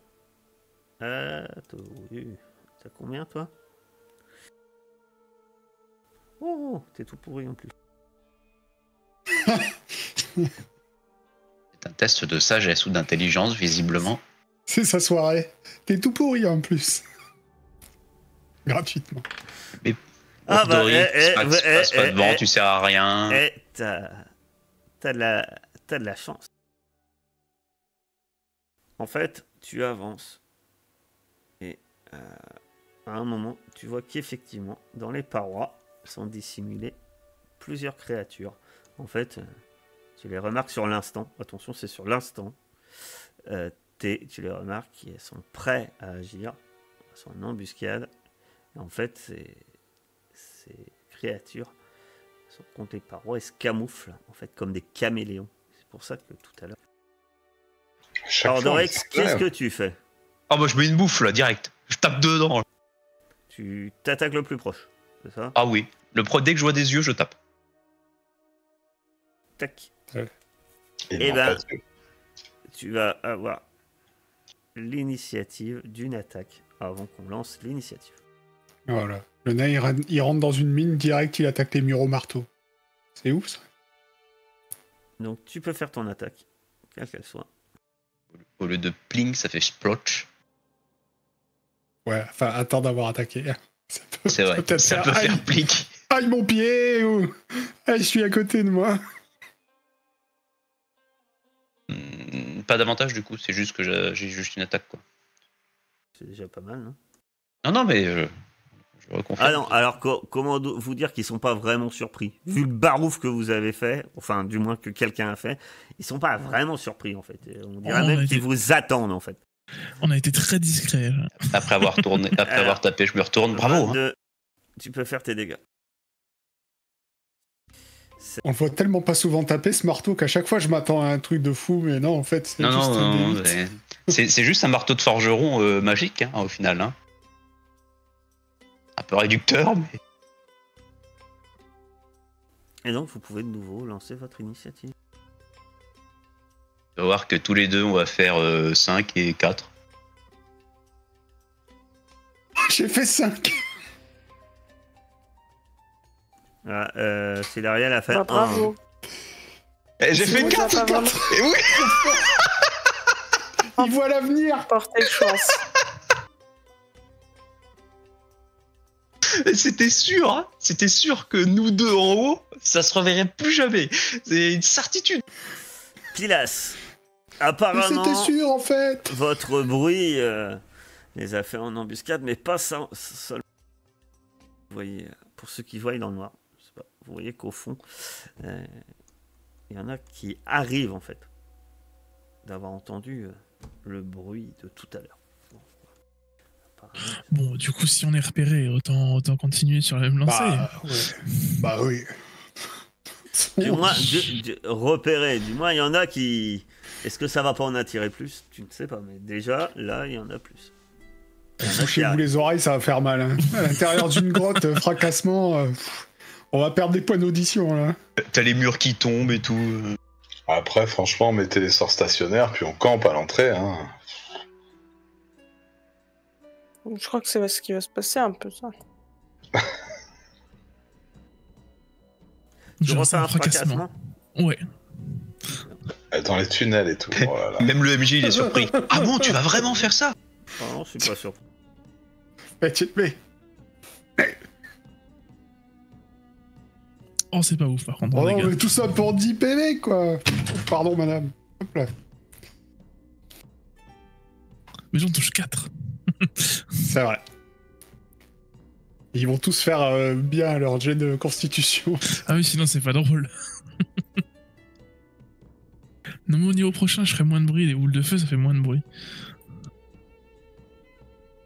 t'as combien, toi? Oh, t'es tout pourri en plus. C'est un test de sagesse ou d'intelligence, visiblement. C'est sa soirée. T'es tout pourri en plus. Gratuitement. Ah bah, Dory, passe pas devant, tu sers à rien. T'as de la chance. En fait, tu avances et à un moment, tu vois qu'effectivement, dans les parois sont dissimulées plusieurs créatures. En fait, tu les remarques sur l'instant. Attention, c'est sur l'instant. Tu les remarques, elles sont prêts à agir. Elles sont en embuscade. Et en fait, ces créatures sont contre les parois et se camouflent en fait comme des caméléons. C'est pour ça que tout à l'heure. Alors Dorex, qu'est-ce que tu fais? Ah bah je mets une bouffe là, direct. Je tape dedans. Tu t'attaques le plus proche, c'est ça? Ah oui. Dès que je vois des yeux, je tape. Tac. Il Eh manque ben, pas de yeux. tu vas avoir l'initiative d'une attaque avant qu'on lance l'initiative. Voilà. Le nain, il rentre dans une mine direct, il attaque les murs au marteau. C'est ouf, ça. Donc tu peux faire ton attaque, quelle qu'elle soit. Au lieu de pling, ça fait splotch. Ouais, enfin, attends d'avoir attaqué. C'est vrai, peut-être ça faire peut aïe, faire plic. aïe mon pied ou aïe, je suis à côté de moi. Pas d'avantage du coup, c'est juste que j'ai juste une attaque quoi. C'est déjà pas mal, non? Non, mais je reconfirme. Ah non, alors comment vous dire qu'ils sont pas vraiment surpris? Vu le barouf que vous avez fait, enfin du moins que quelqu'un a fait, ils sont pas vraiment surpris en fait. On dirait même qu'ils vous attendent en fait. On a été très discrets. Après avoir tapé, je me retourne. Bravo. 22, tu peux faire tes dégâts. On le voit tellement pas souvent taper ce marteau qu'à chaque fois je m'attends à un truc de fou, mais non, en fait, c'est juste Non, un D8. c'est juste un marteau de forgeron magique hein, au final. Hein. Un peu réducteur, mais. Et donc vous pouvez de nouveau lancer votre initiative. On va voir que tous les deux on va faire 5 et 4. J'ai fait 5. Ah, Célariel a fait Bah, bravo. Et j'ai C'est fait bon, 4 t'as pas vraiment Et oui. Il voit l'avenir. porté chance. C'était sûr, hein. C'était sûr que nous deux en haut, ça se reverrait plus jamais. C'est une certitude. Pilas. Mais Apparemment, c'était sûr en fait. votre bruit les a fait en embuscade, mais pas seul. Vous voyez, pour ceux qui voient dans le noir, je sais pas, vous voyez qu'au fond, il y en a qui arrivent en fait d'avoir entendu le bruit de tout à l'heure. Bon, du coup, si on est repéré, autant continuer sur la même lancée. Bah oui. Du moins, repérer, du moins il y en a qui... Est-ce que ça va pas en attirer plus? Tu ne sais pas, mais déjà, là, il y en a plus. Touchez-vous les oreilles, ça va faire mal. Hein. À l'intérieur d'une grotte, fracassement, on va perdre des points d'audition là. T'as les murs qui tombent et tout. Après, franchement, mettez les sorts stationnaires, puis on campe à l'entrée. Hein. Je crois que c'est ce qui va se passer un peu ça. Tu Genre, refais c'est un fracassement? Ouais. Dans les tunnels et tout. Oh là là. Même le MJ il est surpris. Ah bon, tu vas vraiment faire ça? Oh non, je suis pas sûr. Mais Oh, c'est pas ouf par contre. oh les non, gars. mais tout ça pour 10 PV quoi. Pardon madame. Hop là. Mais j'en touche 4. C'est vrai. Ils vont tous faire bien leur jet de constitution. Ah oui, sinon c'est pas drôle. Non, mais au niveau prochain, je ferai moins de bruit. Les boules de feu, ça fait moins de bruit.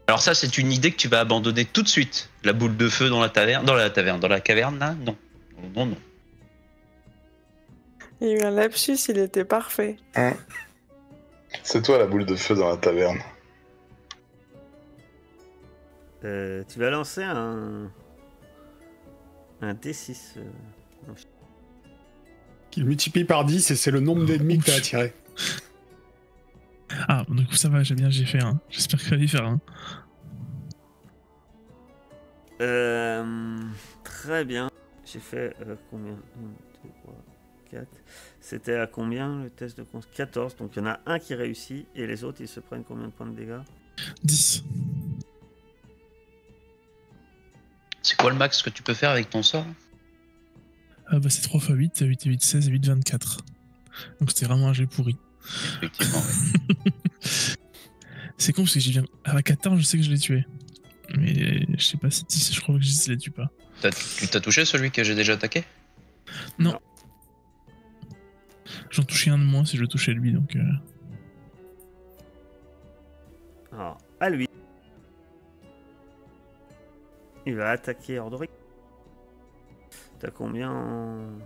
Alors ça, c'est une idée que tu vas abandonner tout de suite. La boule de feu dans la taverne, dans la caverne là, non. Non. Il y a eu un lapsus, il était parfait. C'est toi la boule de feu dans la taverne. Tu vas lancer un D6. Qui multiplie par 10 et c'est le nombre d'ennemis que t'as attiré. Ah, bon, du coup, ça va, j'ai fait un. J'espère qu'il va y faire un. Très bien. J'ai fait combien 1, 2, 3, 4. C'était à combien le test de 14. Donc il y en a un qui réussit et les autres ils se prennent combien de points de dégâts? 10. C'est quoi le max que tu peux faire avec ton sort? Ah bah c'est 3 x 8, 8 et 8, 16 et 8, 24. Donc c'était vraiment un jet pourri. Effectivement, ouais. C'est con parce que j'y viens. À la 14, je sais que je l'ai tué. Mais je sais pas si je crois que je les tue pas. Tu t'as touché celui que j'ai déjà attaqué? Non. J'en touchais un de moins si je touchais lui donc. Alors, à lui. Il va attaquer Ordoric. T'as combien en...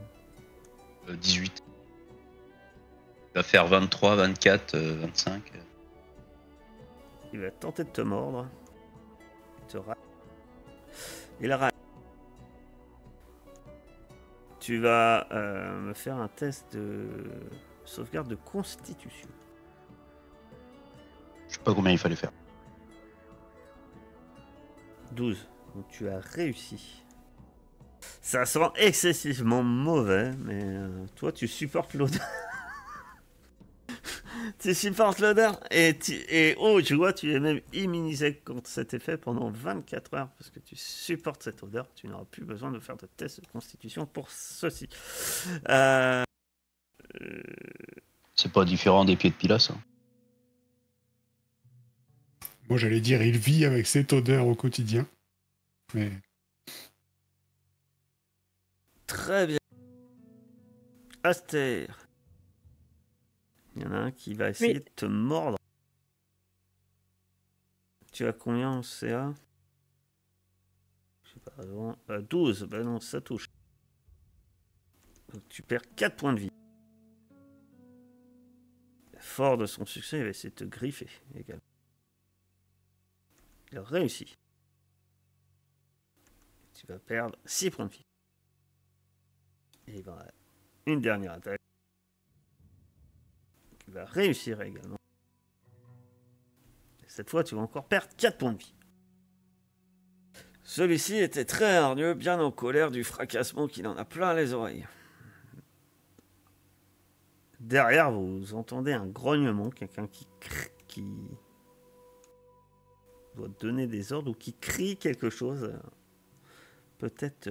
18. Il va faire 23, 24, 25. Il va tenter de te mordre. Il rate. Tu vas me faire un test de sauvegarde de constitution. Je sais pas combien il fallait faire. 12. Donc tu as réussi. Ça sent excessivement mauvais, mais toi tu supportes l'odeur. Tu supportes l'odeur et tu vois, tu es même immunisé contre cet effet pendant 24 heures parce que tu supportes cette odeur. Tu n'auras plus besoin de faire de test de constitution pour ceci. C'est pas différent des pieds de Pilas. Hein. Moi, j'allais dire, il vit avec cette odeur au quotidien. Mais Très bien. Aster. Il y en a un qui va essayer de te mordre. Tu as combien en CA? Je sais pas, avant. 12. Ben non, ça touche. Donc tu perds 4 points de vie. Fort de son succès, il va essayer de te griffer également. Il a réussi. Tu vas perdre 6 points de vie. Et il va une dernière attaque. Tu vas réussir également. Et cette fois, tu vas encore perdre 4 points de vie. Celui-ci était très hargneux, bien en colère du fracassement qu'il en a plein les oreilles. Derrière, vous entendez un grognement, quelqu'un qui doit donner des ordres ou qui crie quelque chose, peut-être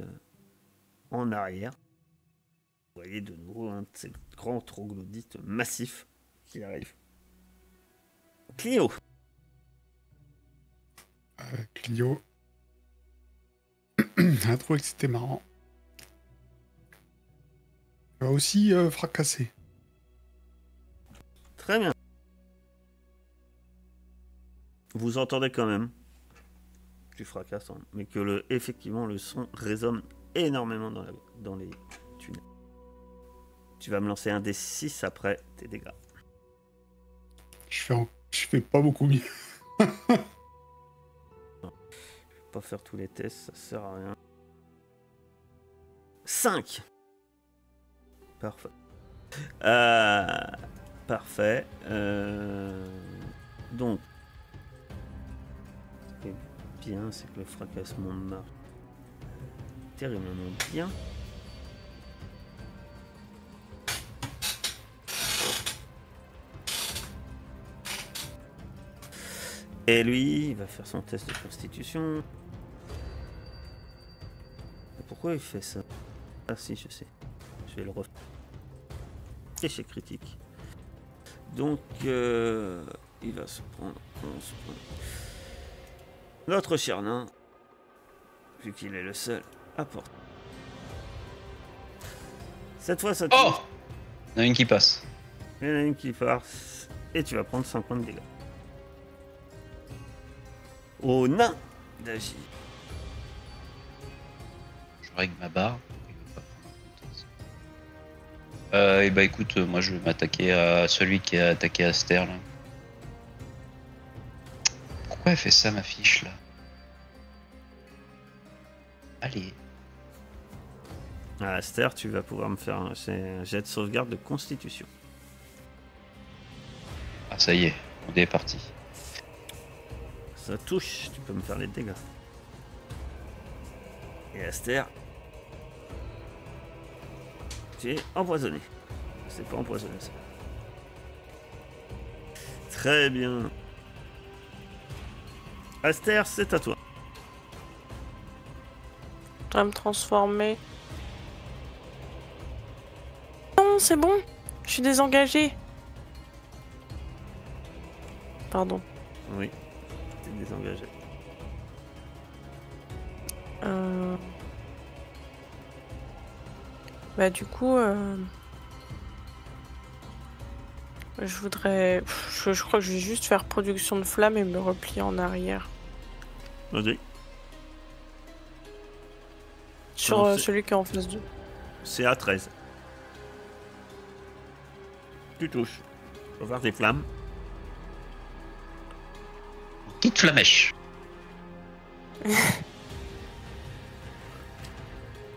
en arrière. Vous voyez de nouveau un de ces grands troglodytes massifs qui arrive. Clio. Clio a trouvé que c'était marrant. Il va aussi fracasser. Très bien. Vous entendez quand même du fracas, hein, mais que effectivement le son résonne énormément dans les tunnels. Tu vas me lancer un des 6 après tes dégâts. Je fais pas beaucoup mieux. Je vais pas faire tous les tests, ça sert à rien. 5. Parfait. Parfait. Donc, ce qui est bien, c'est que le fracassement marche terriblement bien. Et lui, il va faire son test de constitution. Et pourquoi il fait ça? Ah si, je sais. Je vais le refaire. Échec critique. Donc, il va se prendre 11 points. Notre cher nain, vu qu'il est le seul à porter. Cette fois, ça touche. Oh! Il y en a une qui passe. Il y en a une qui passe. Et tu vas prendre 5 points de dégâts. Au nain d'agir. Je règle ma barre. Il veut pas prendre en compte. Et bah écoute, moi je vais m'attaquer à celui qui a attaqué Aster là. Pourquoi elle fait ça ma fiche là? Allez. Ah, Aster, tu vas pouvoir me faire un jet de sauvegarde de constitution. Ah ça y est, on est parti. Ça touche, tu peux me faire les dégâts. Et Aster, Tu es empoisonné. C'est pas empoisonné ça. Très bien. Aster, c'est à toi. Je dois me transformer. Non, c'est bon. Je suis désengagée. Pardon. Oui, t'es désengagé. Bah du coup, je voudrais... Je crois que je vais juste faire production de flammes et me replier en arrière. Vas-y. Sur Non, c'est- celui qui est en face d'eux. C'est à 13. Tu touches. Faut faire des flammes. Petite flamèche.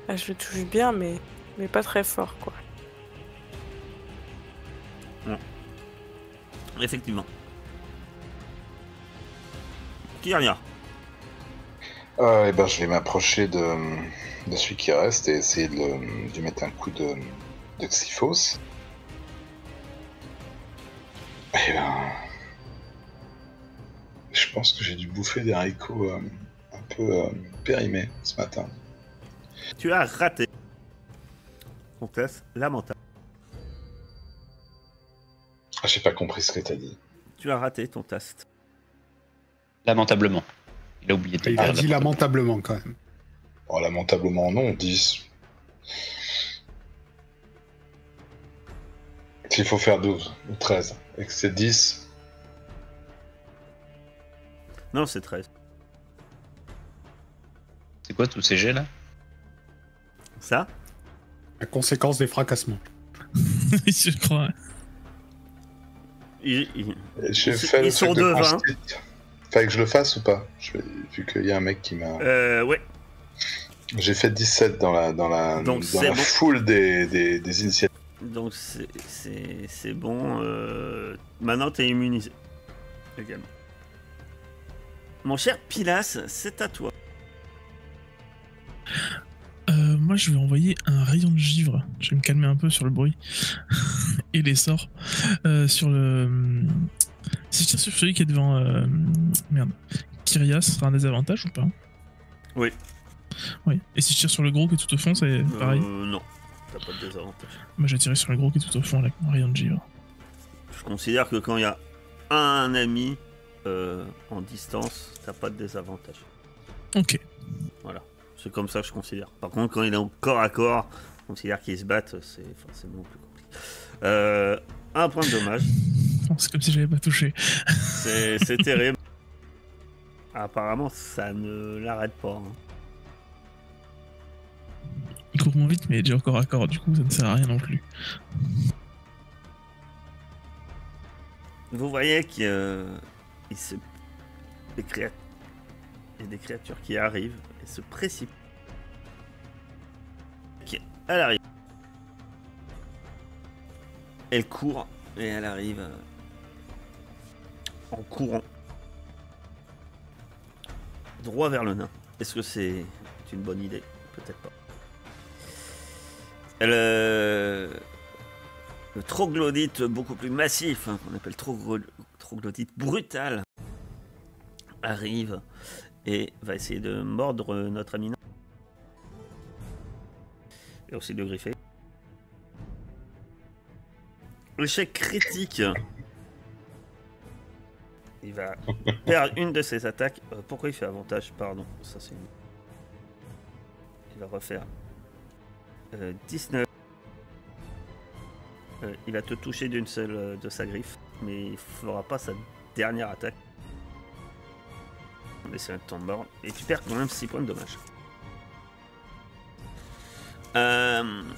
Ah, je le touche bien, mais pas très fort, quoi. Effectivement. Kyria. Eh ben, je vais m'approcher de celui qui reste et essayer de lui mettre un coup de Xyphos. Eh ben, je pense que j'ai dû bouffer des haricots un peu périmés ce matin. Tu as raté. On teste lamentable. Ah, j'ai pas compris ce que t'as dit. Tu as raté ton test. Lamentablement. Il a oublié de Il a faire dit lamentablement quand même. Oh, lamentablement non, 10. S'il faut faire 12 ou 13 et que c'est 10, Non, c'est 13. C'est quoi tous ces jets là? Ça, La conséquence des fracassements. Je crois. j'ai Ils- fait le ils sont truc de devant. constit. Fallait que je le fasse ou pas? Vu qu'il y a un mec qui m'a... ouais. J'ai fait 17 dans la Donc, c'est bon. foule des initiatives. Donc c'est bon. Maintenant, t'es immunisé. Également. Mon cher Pilas, c'est à toi. Moi, je vais envoyer un rayon de givre. Je vais me calmer un peu sur le bruit et les sorts. Sur le. Si je tire sur celui qui est devant. Merde. Kyria, ce sera un désavantage ou pas? Oui. Oui. Et si je tire sur le gros qui est tout au fond, c'est pareil? Non, t'as pas de désavantage. Moi, j'ai tiré sur le gros qui est tout au fond avec mon rayon de givre. Je considère que quand il y a un ami en distance, t'as pas de désavantage. Ok. Voilà. C'est comme ça que je considère. Par contre, quand il est en corps à corps, je considère qu'ils se battent, c'est forcément plus compliqué. Un point de dommage. Bon, c'est comme si j'avais pas touché. C'est terrible. Apparemment, ça ne l'arrête pas. Hein. Il court moins vite, mais il est déjà encore à corps, du coup, ça ne sert à rien non plus. Vous voyez qu'il y a des créatures qui arrivent et se précipitent. Ok, elle arrive. Elle court et elle arrive en courant droit vers le nain. Est-ce que c'est une bonne idée? Peut-être pas. Le troglodyte beaucoup plus massif, hein, qu'on appelle troglodyte brutal, arrive et va essayer de mordre notre ami nain. Et aussi de griffer. Échec critique. Il va perdre une de ses attaques. Pourquoi il fait avantage? Pardon, ça c'est une... Il va refaire 19. Il va te toucher d'une seule de sa griffe, mais il fera pas sa dernière attaque. On essaie de t'en mordre. Et tu perds quand même 6 points de dommage.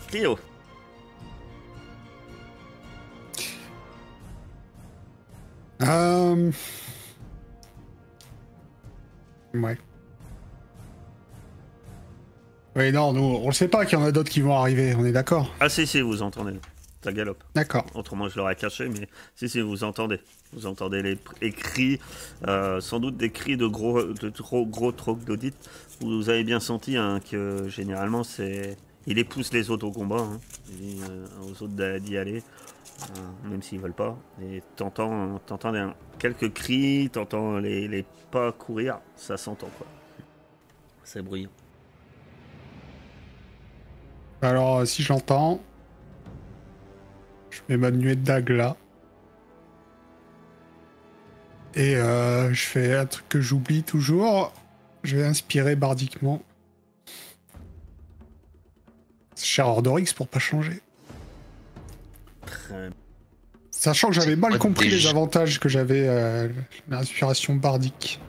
Clio. Ouais. Oui, non, nous, on le sait pas qu'il y en a d'autres qui vont arriver, on est d'accord? Ah si, vous entendez. Ça galope. D'accord. Autrement, je l'aurais caché, mais si, vous entendez. Vous entendez les cris, sans doute des cris de gros troglodytes. Vous avez bien senti hein, que généralement, Il pousse les autres au combat, hein. Il dit aux autres d'y aller, même s'ils veulent pas. Et t'entends quelques cris, t'entends les pas courir, ça s'entend quoi. C'est bruyant. Alors, si je l'entends, je mets ma nuée de dague là. Et je fais un truc que j'oublie toujours. Je vais inspirer bardiquement. Cher Ordorix pour pas changer. Très... Sachant que j'avais C'est mal quoi compris déjà les avantages que j'avais l'inspiration bardique.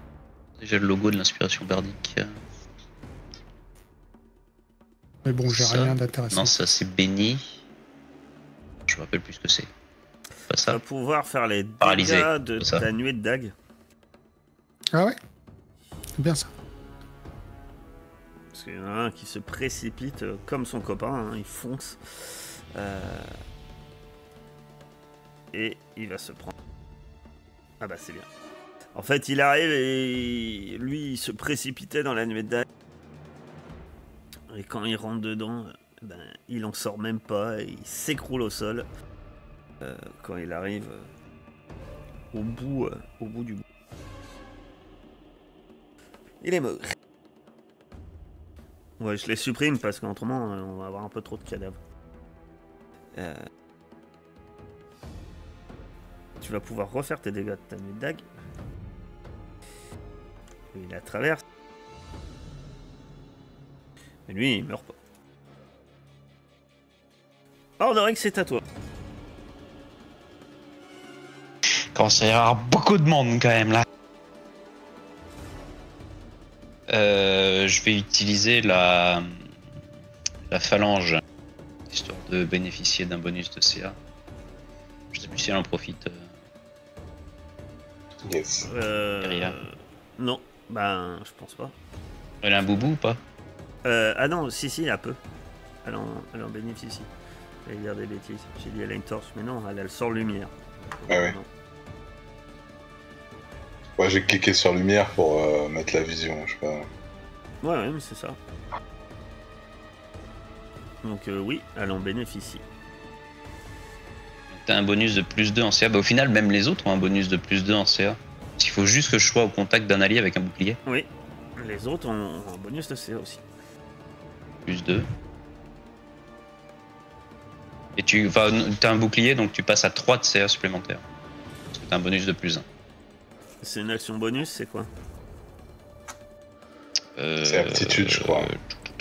Déjà le logo de l'inspiration bardique. Mais bon, j'ai Ça, rien d'intéressant. Non, ça c'est béni. Je me rappelle plus ce que c'est. Pas Tu ça. vas pouvoir faire les Paralysé, dégâts de c'est ça. ta nuée de dague. Ah ouais? C'est bien ça. Parce qu'il y en a un qui se précipite comme son copain, hein, il fonce. Et il va se prendre. Ah bah c'est bien. En fait, il arrive et lui, il se précipitait dans la nuée de dague. Et quand il rentre dedans, ben, il en sort même pas, et il s'écroule au sol. Quand il arrive au bout du bout. Il est mort. Ouais, je les supprime parce qu'autrement, on va avoir un peu trop de cadavres. Tu vas pouvoir refaire tes dégâts de ta nuée de dague. Il la traverse. Mais lui, il meurt pas. Ordorix, c'est à toi. Commence à y avoir beaucoup de monde quand même là. Je vais utiliser la phalange, histoire de bénéficier d'un bonus de CA. Je sais plus si elle en profite. Yes. Guérilla. Non, ben, je pense pas. Elle a un boubou ou pas? Ah non, si, elle peut. Elle en bénéficie. J'allais dire des bêtises. J'ai dit elle a une torche, mais non, elle a le sort lumière. Ah ouais. Non. Ouais, j'ai cliqué sur lumière pour mettre la vision, je sais pas. Ouais, mais c'est ça. Donc oui, elle en bénéficie. T'as un bonus de plus 2 en CA. Bah, au final, même les autres ont un bonus de plus 2 en CA. Il faut juste que je sois au contact d'un allié avec un bouclier. Oui, les autres ont un bonus de CA aussi. Plus 2. Et t'as un bouclier, donc tu passes à 3 de CA supplémentaires. Parce que t'as un bonus de plus 1. C'est une action bonus, c'est quoi? C'est aptitude, je crois.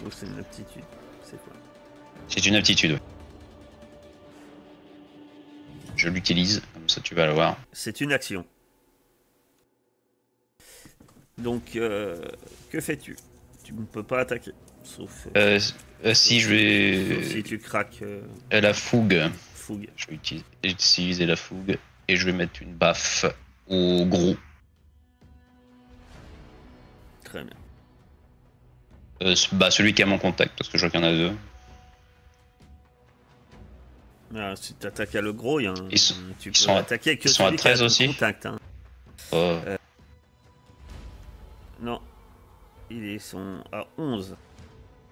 Ou c'est une aptitude? C'est quoi? C'est une aptitude, oui. Je l'utilise, comme ça tu vas le voir. C'est une action. Donc, que fais-tu? Tu ne peux pas attaquer. Sauf Si je vais. sauf si tu craques La fougue. fougue. Je vais utiliser la fougue et je vais mettre une baffe au gros. Très bien. Celui qui est à mon contact, parce que je vois qu'il y en a 2. Ah, si tu attaques à le gros, tu peux sont à- attaquer que ils sont à celui qui a 13 ton aussi contact. Hein. Oh. Non, ils sont à 11.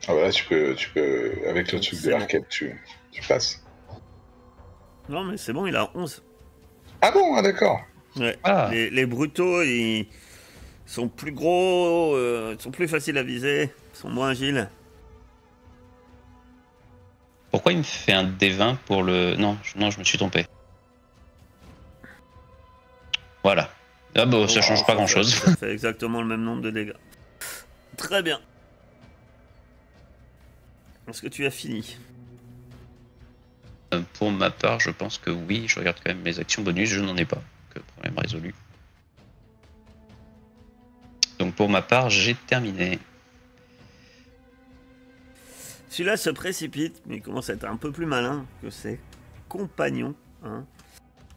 Ah bah là, tu peux avec le truc de C'est bon. l'arcade, tu passes. Non, mais c'est bon, il a 11. Ah bon, ah d'accord. Ouais. Ah. Les brutaux, ils sont plus gros, ils sont plus faciles à viser, ils sont moins agiles. Pourquoi il me fait un D20 pour le... Non, je me suis trompé. Voilà. Ah bah ça change pas grand chose. Ça fait exactement le même nombre de dégâts. Très bien. Est-ce que tu as fini? Pour ma part, je pense que oui. Je regarde quand même mes actions bonus, je n'en ai pas. Donc, problème résolu. Donc pour ma part, j'ai terminé. Celui-là se précipite, mais il commence à être un peu plus malin que ses compagnons. Hein.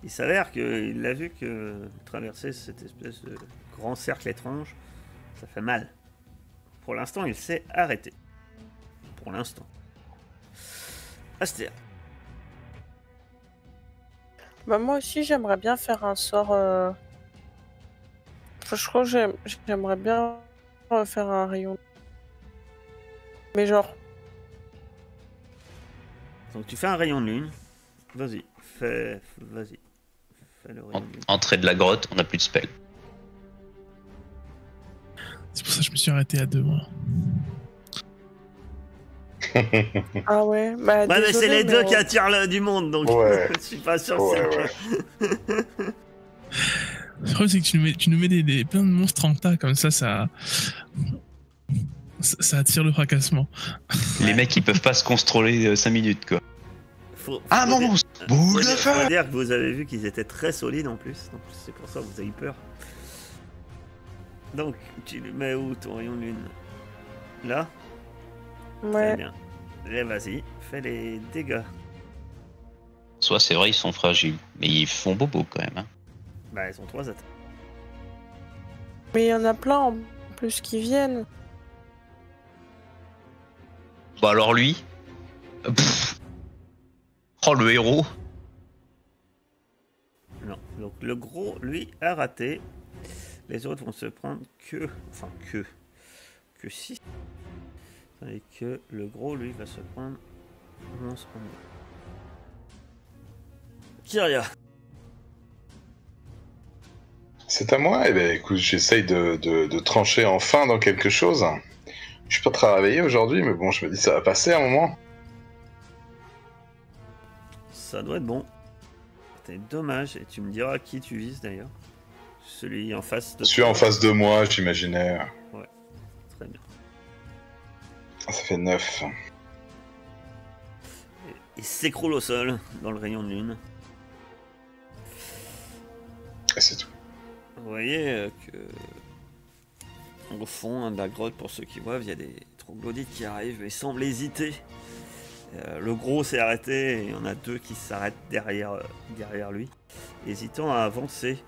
Il s'avère qu'il a vu que traverser cette espèce de grand cercle étrange, ça fait mal. Pour l'instant, il s'est arrêté. Pour l'instant. Astér. Bah moi aussi j'aimerais bien faire un sort. Enfin, je crois que j'aimerais bien faire un rayon. Mais genre Donc tu fais un rayon de lune. Vas-y, vas-y. Fais le rayon de lune. Entrée de la grotte, on n'a plus de spell. C'est pour ça que je me suis arrêté à 2, moi. Ah ouais, bah Ouais, mais c'est désolé, les deux mais qui attirent du monde, donc Ouais. je suis pas sûr que Ouais, c'est ouais. Le problème, c'est que tu nous mets plein de monstres en tas, comme ça attire le fracassement. Les mecs, ils peuvent pas se contrôler 5 minutes, quoi. Faut Ah, dire- monstre! faut Boule de dire- feu! faut dire que vous avez vu qu'ils étaient très solides en plus, donc c'est pour ça que vous avez eu peur. Donc, tu le mets où ton rayon de lune? Là? Très ouais. bien. Et vas-y, fais les dégâts. Soit c'est vrai, ils sont fragiles, mais ils font bobo quand même. Hein. Bah, ils ont 3 attaques. Mais il y en a plein en plus qui viennent. Bah alors lui. Pff. Oh le héros. Non, donc le gros, lui, a raté. Les autres vont se prendre que 6. Tandis que le gros, lui, va se prendre 11 en deux. Kyria. C'est à moi? Eh ben écoute, j'essaye de trancher enfin dans quelque chose. Je suis pas très réveillé aujourd'hui, mais bon, je me dis ça va passer à un moment. Ça doit être bon. C'est dommage, et tu me diras qui tu vises d'ailleurs. Celui en face de Je suis en face de moi, j'imaginais. Très bien. Ça fait 9. Il s'écroule au sol, dans le rayon de lune. Et c'est tout. Vous voyez que au fond de la grotte, pour ceux qui voient, il y a des troglodytes qui arrivent et semblent hésiter. Le gros s'est arrêté et il y en a 2 qui s'arrêtent derrière lui, hésitant à avancer.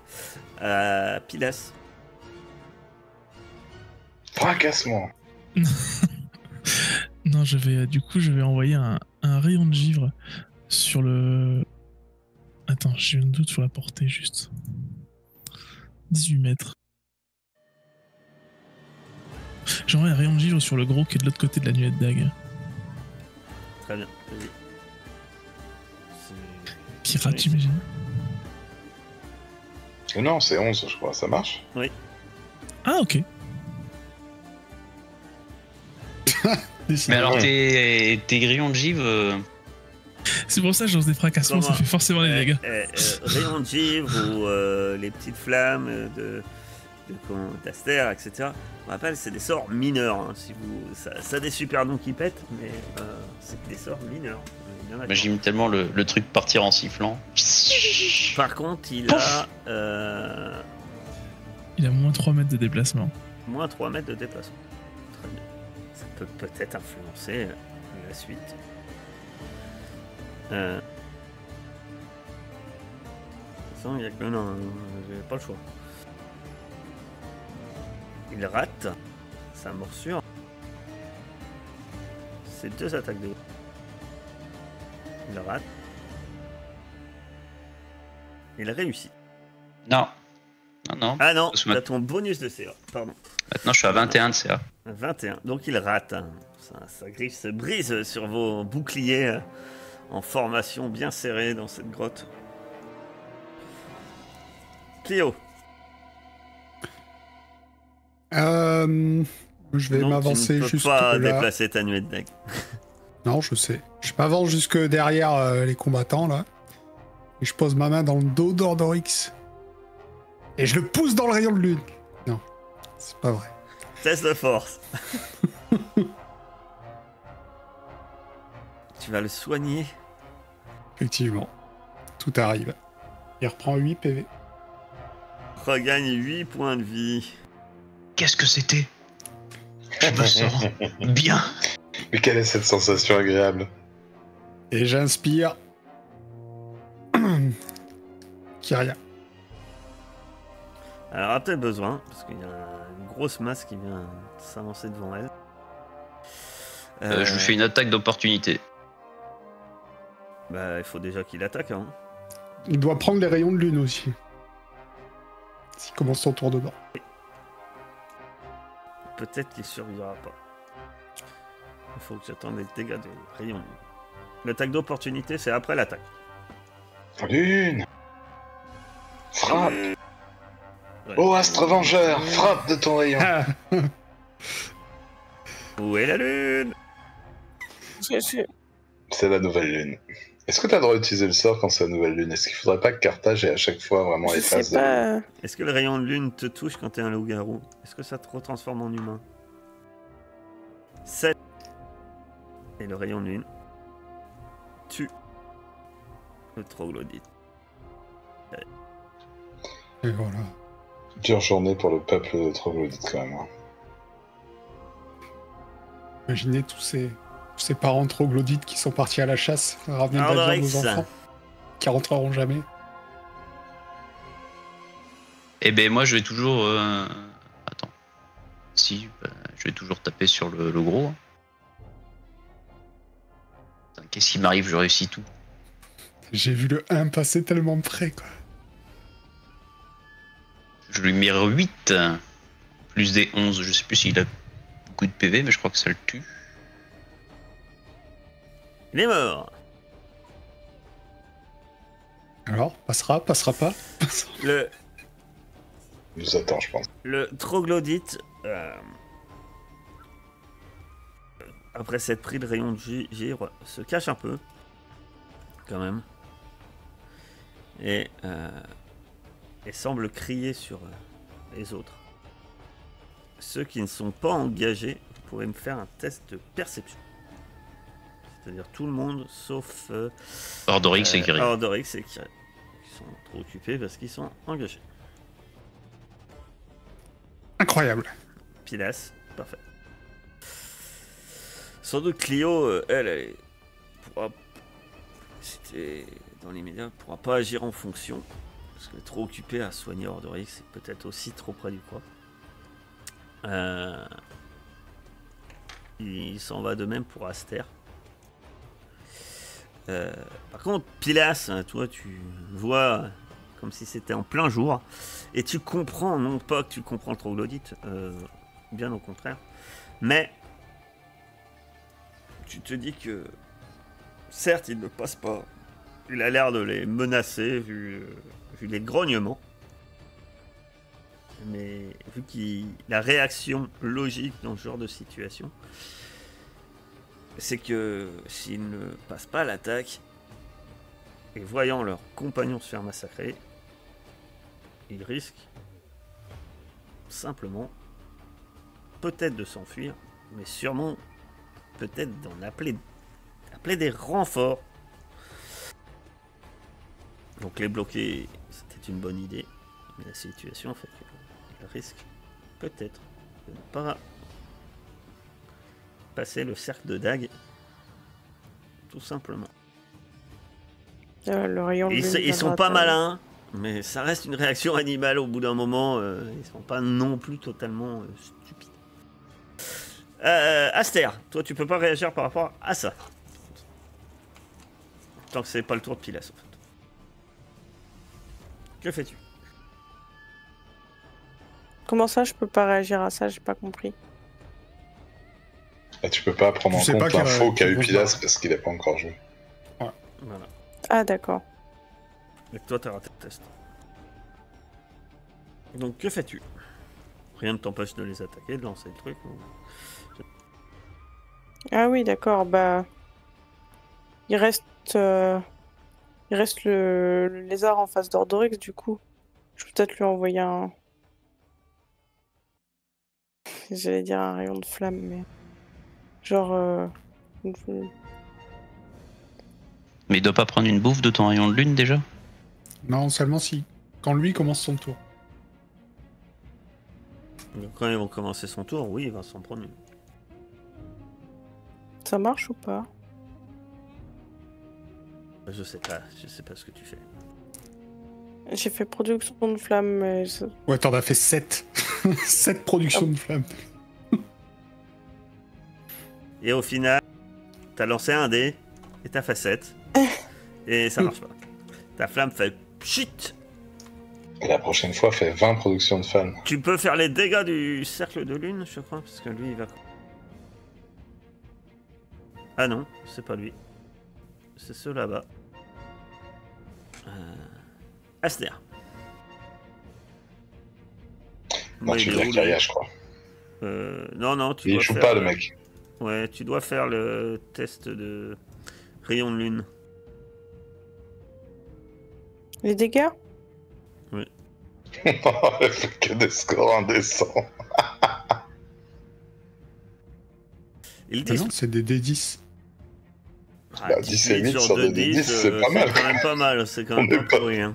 Pilas. Fracassement. Non, je vais envoyer un rayon de givre sur le... Attends, j'ai un doute sur la portée, juste. 18 mètres. J'envoie un rayon de givre sur le gros qui est de l'autre côté de la nuée de dague. Très bien, vas-y. Pirate, Oui. j'imagine. Ou non, c'est 11, je crois. Ça marche? Ah, ok. Mais alors tes grillons de givre, C'est pour ça que je lance des fracassements, ça Comment fait forcément des dégâts. Rayon de givre ou les petites flammes d'Aster, etc. Je me rappelle, c'est des sorts mineurs. Hein, si vous, ça a des super noms qui pètent, mais c'est des sorts mineurs. j'imagine tellement le truc partir en sifflant. Par contre, il a Il a moins 3 mètres de déplacement. moins 3 mètres de déplacement. Très bien. Ça peut peut-être influencer la suite. De toute façon, il y a que non, j'ai pas le choix. Il rate sa morsure. C'est 2 attaques de. Il rate. Il réussit. Non. Non. Ah non, Parce que t'as ton bonus de CA. Pardon. Maintenant je suis à 21 de CA. 21. Donc il rate. Hein. Sa griffe se brise sur vos boucliers en formation bien serrée dans cette grotte. Clio. Je vais Non, m'avancer tu ne peux jusque pas là. déplacer ta nuée de deck. Non, je sais. Je m'avance jusque derrière les combattants là. Et je pose ma main dans le dos d'Ordorix. Et je le pousse dans le rayon de lune. Non, c'est pas vrai. Test de force. Tu vas le soigner. Effectivement. Tout arrive. Il reprend 8 PV. Regagne 8 points de vie. Qu'est-ce que c'était? Je me sens bien. Mais quelle est cette sensation agréable? Et j'inspire. Kyria. Alors, elle a peut-être besoin, parce qu'il y a une grosse masse qui vient s'avancer devant elle. Je lui fais une attaque d'opportunité. Bah, il faut déjà qu'il attaque. Hein. Il doit prendre les rayons de lune aussi. S'il commence son tour dedans. Peut-être qu'il survivra pas. Il faut que j'attende les dégâts de rayon. L'attaque d'opportunité, c'est après l'attaque. Lune. Frappe. Ouais. Oh, Astre Vengeur, frappe de ton rayon. Ah, Où est la lune? C'est la nouvelle lune. Est-ce que t'as le droit d'utiliser le sort quand c'est la nouvelle lune? Est-ce qu'il faudrait pas que Carthage ait à chaque fois vraiment les Je phases sais pas. Est-ce que le rayon de lune te touche quand t'es un loup-garou? Est-ce que ça te retransforme en humain? 7. Et le rayon de lune tue le troglodyte. et voilà. Dure journée pour le peuple troglodyte quand même. Hein. Imaginez tous ces parents troglodytes qui sont partis à la chasse, ramener de la viande Ardorix. aux enfants, qui rentreront jamais. Eh ben moi je vais toujours... Attends. Si, je vais toujours taper sur le gros. Hein. Putain, qu'est-ce qui m'arrive? Je réussis tout. J'ai vu le 1 passer tellement près, quoi. Je lui mets 8. Plus des 11. Je sais plus s'il a beaucoup de PV, mais je crois que ça le tue. Il est mort. Alors, passera pas. Le Il nous attend, je pense. Le troglodyte, après s'être pris le rayon de givre, se cache un peu, quand même, et semble crier sur les autres. Ceux qui ne sont pas engagés, vous pourrez me faire un test de perception. C'est-à-dire tout le monde, sauf Ardorix et Kiri. Ardorix et Kiri, qui sont trop occupés parce qu'ils sont engagés. Incroyable. Pilas, parfait. Sans doute Clio, elle pourra, c'était dans l'immédiat, pourra pas agir en fonction, parce qu'elle est trop occupée à soigner Ardorix et peut-être aussi trop près du corps. Il s'en va de même pour Aster. Par contre, Pilas, toi, tu vois comme si c'était en plein jour, et tu comprends, non pas que tu comprends le troglodyte, bien au contraire, mais tu te dis que certes, il ne passe pas, il a l'air de les menacer vu les grognements, mais vu la réaction logique dans ce genre de situation, c'est que s'ils ne passent pas l'attaque, et voyant leurs compagnons se faire massacrer, ils risquent simplement peut-être de s'enfuir, mais sûrement peut-être d'en appeler des renforts. Donc les bloquer, c'était une bonne idée, mais la situation fait qu'ils risquent peut-être de ne pas passer le cercle de dague, tout simplement. Le rayon de lune Ils sont viendra pas pas. malins, mais ça reste une réaction animale au bout d'un moment. Ils sont pas non plus totalement stupides. Aster, toi tu peux pas réagir par rapport à ça. Tant que c'est pas le tour de Pilas en fait. Que fais-tu? Comment ça, je peux pas réagir à ça? J'ai pas compris. Bah, tu peux pas prendre Tu en sais pas compte qu'il y a- l'info qu'a eu qu'il y a- Pilas parce qu'il a pas encore joué. Voilà. Ah, d'accord. Et toi t'as raté le test. Donc que fais-tu? Rien ne t'empêche de les attaquer, de lancer le truc. Ah oui, d'accord. Bah, il reste le lézard en face d'Ordorix, du coup. Je peux peut-être lui envoyer un... J'allais dire un rayon de flamme, mais... Genre... Mais il doit pas prendre une bouffe de ton rayon de lune déjà? Non, seulement si. Quand lui commence son tour. Donc, quand ils vont commencer son tour, oui, il va s'en prendre une. Ça marche ou pas? Je sais pas ce que tu fais. J'ai fait production de flamme, mais... Ouais, t'en as fait 7. 7 productions de flammes. Et au final, t'as lancé un dé et t'as fait 7. Et ça marche pas. Ta flamme fait chut. Et la prochaine fois, fais 20 productions de fans. Tu peux faire les dégâts du cercle de lune, je crois, parce que lui, il va... Ah non, c'est pas lui. c'est ceux là-bas. Aster. Non, tu veux dire Kyria, je crois. Non, tu Il dois joue faire... pas, le mec. Ouais, tu dois faire le test de rayon de lune. Les dégâts? Il fait que des scores indécents. Ils Ah disent... non, c'est des D10. Bah, 10 et 8 sur 2d10, c'est pas mal. C'est quand même pas mal, c'est quand même On est pas pas- pourri. Hein.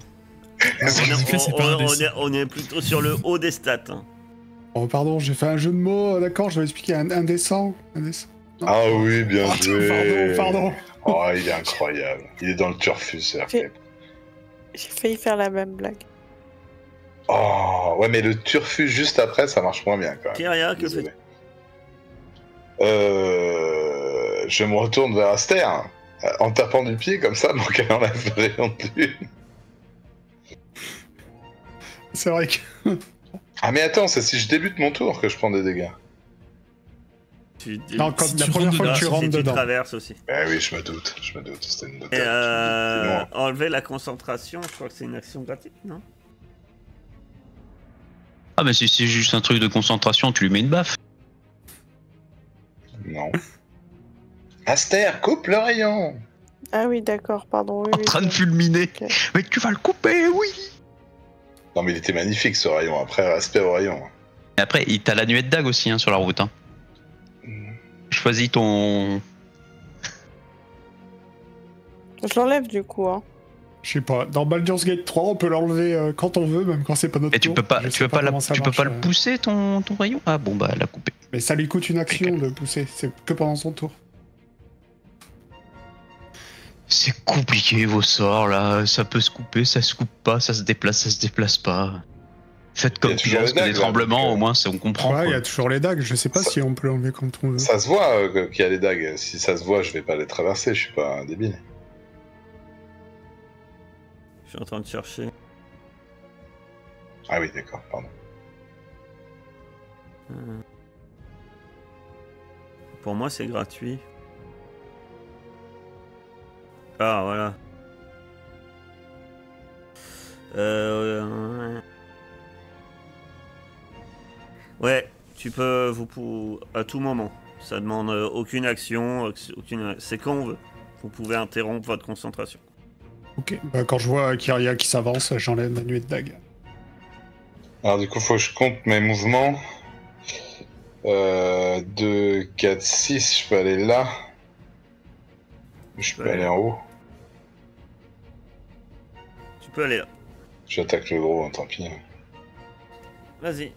c'est pas indécent. On est plutôt sur le haut des stats. Hein. Oh, pardon, j'ai fait un jeu de mots, d'accord, je vais expliquer indécent. Ah oui, bien Ah, joué. pardon. Oh, il est incroyable. Il est dans le turfus, J'ai failli faire la même blague. Oh, ouais, mais le turfus juste après, ça marche moins bien, quand même. Kyria, que Désolé. fait Je me retourne vers Aster, en tapant du pied, comme ça, pour qu'elle enlève le rayon de lune. C'est vrai que... Ah, mais attends, c'est si je débute mon tour que je prends des dégâts. Non, quand Si la tu première rentres fois que dedans, tu rentres tu dedans. traverses aussi. Eh oui, je me doute, c'était une Et note. enlever la concentration, je crois que c'est une action gratuite, non? Ah, mais si c'est juste un truc de concentration, tu lui mets une baffe. Non. Aster, coupe le rayon. Ah oui, d'accord, pardon. Oui, En oui, train de oui. fulminer. Ok. Mais tu vas le couper, oui. Non, mais il était magnifique, ce rayon. Après, respect au rayon. Et après, t'as la nuée de dague aussi hein, sur la route. Hein. Choisis ton. Je l'enlève du coup. Hein. Je sais pas, dans Baldur's Gate 3, on peut l'enlever quand on veut, même quand c'est pas notre Et tu tour. peux pas, Je tu sais peux pas, comment ça tu peux marche, pas le pousser ton rayon. Ah bon bah elle a coupé. Mais ça lui coûte une action de pousser, c'est que pendant son tour. C'est compliqué vos sorts là. Ça peut se couper, ça se coupe pas, ça se déplace pas. Faites Il y comme a toujours Pilasque, les dagues, des là, tremblements, donc, au moins on comprend. Ouais, il y quoi. a toujours les dagues, je sais pas Ça- si on peut l'enlever quand on veut. Ça se voit qu'il y a les dagues. Si ça se voit, je vais pas les traverser, je suis pas un débile. Je suis en train de chercher. Ah oui, d'accord, pardon. Pour moi, c'est gratuit. Ah, voilà. Ouais, tu peux, à tout moment. Ça demande aucune action, c'est quand on veut. Vous pouvez interrompre votre concentration. Ok, bah, quand je vois Kyria qui s'avance, j'enlève ma nuée de dagues. Alors du coup, faut que je compte mes mouvements. 2, 4, 6, je peux aller là. Je peux Ouais. aller en haut. Tu peux aller là. J'attaque le gros, hein, tant pis. Vas-y.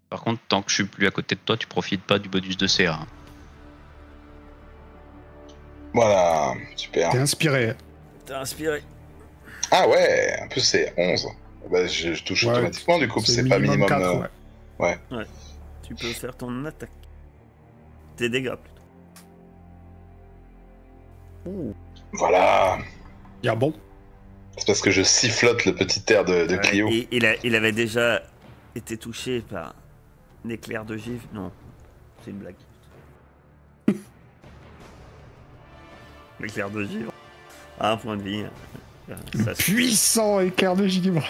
Par contre, tant que je suis plus à côté de toi, tu profites pas du bonus de CA. hein. Voilà, super. T'es inspiré. T'as inspiré. Ah ouais, en plus c'est 11. Bah, je touche Ouais, automatiquement du coup, c'est pas minimum. 4, ouais. Tu peux faire ton attaque. Tes dégâts plutôt. Ouh. Voilà. Il y a bon. C'est parce que je sifflote le petit air de Ouais, Clio. et il avait déjà été touché par un éclair de givre. Non, c'est une blague. L'éclair de givre. À un point de vie. Ça, Puissant éclair de givre.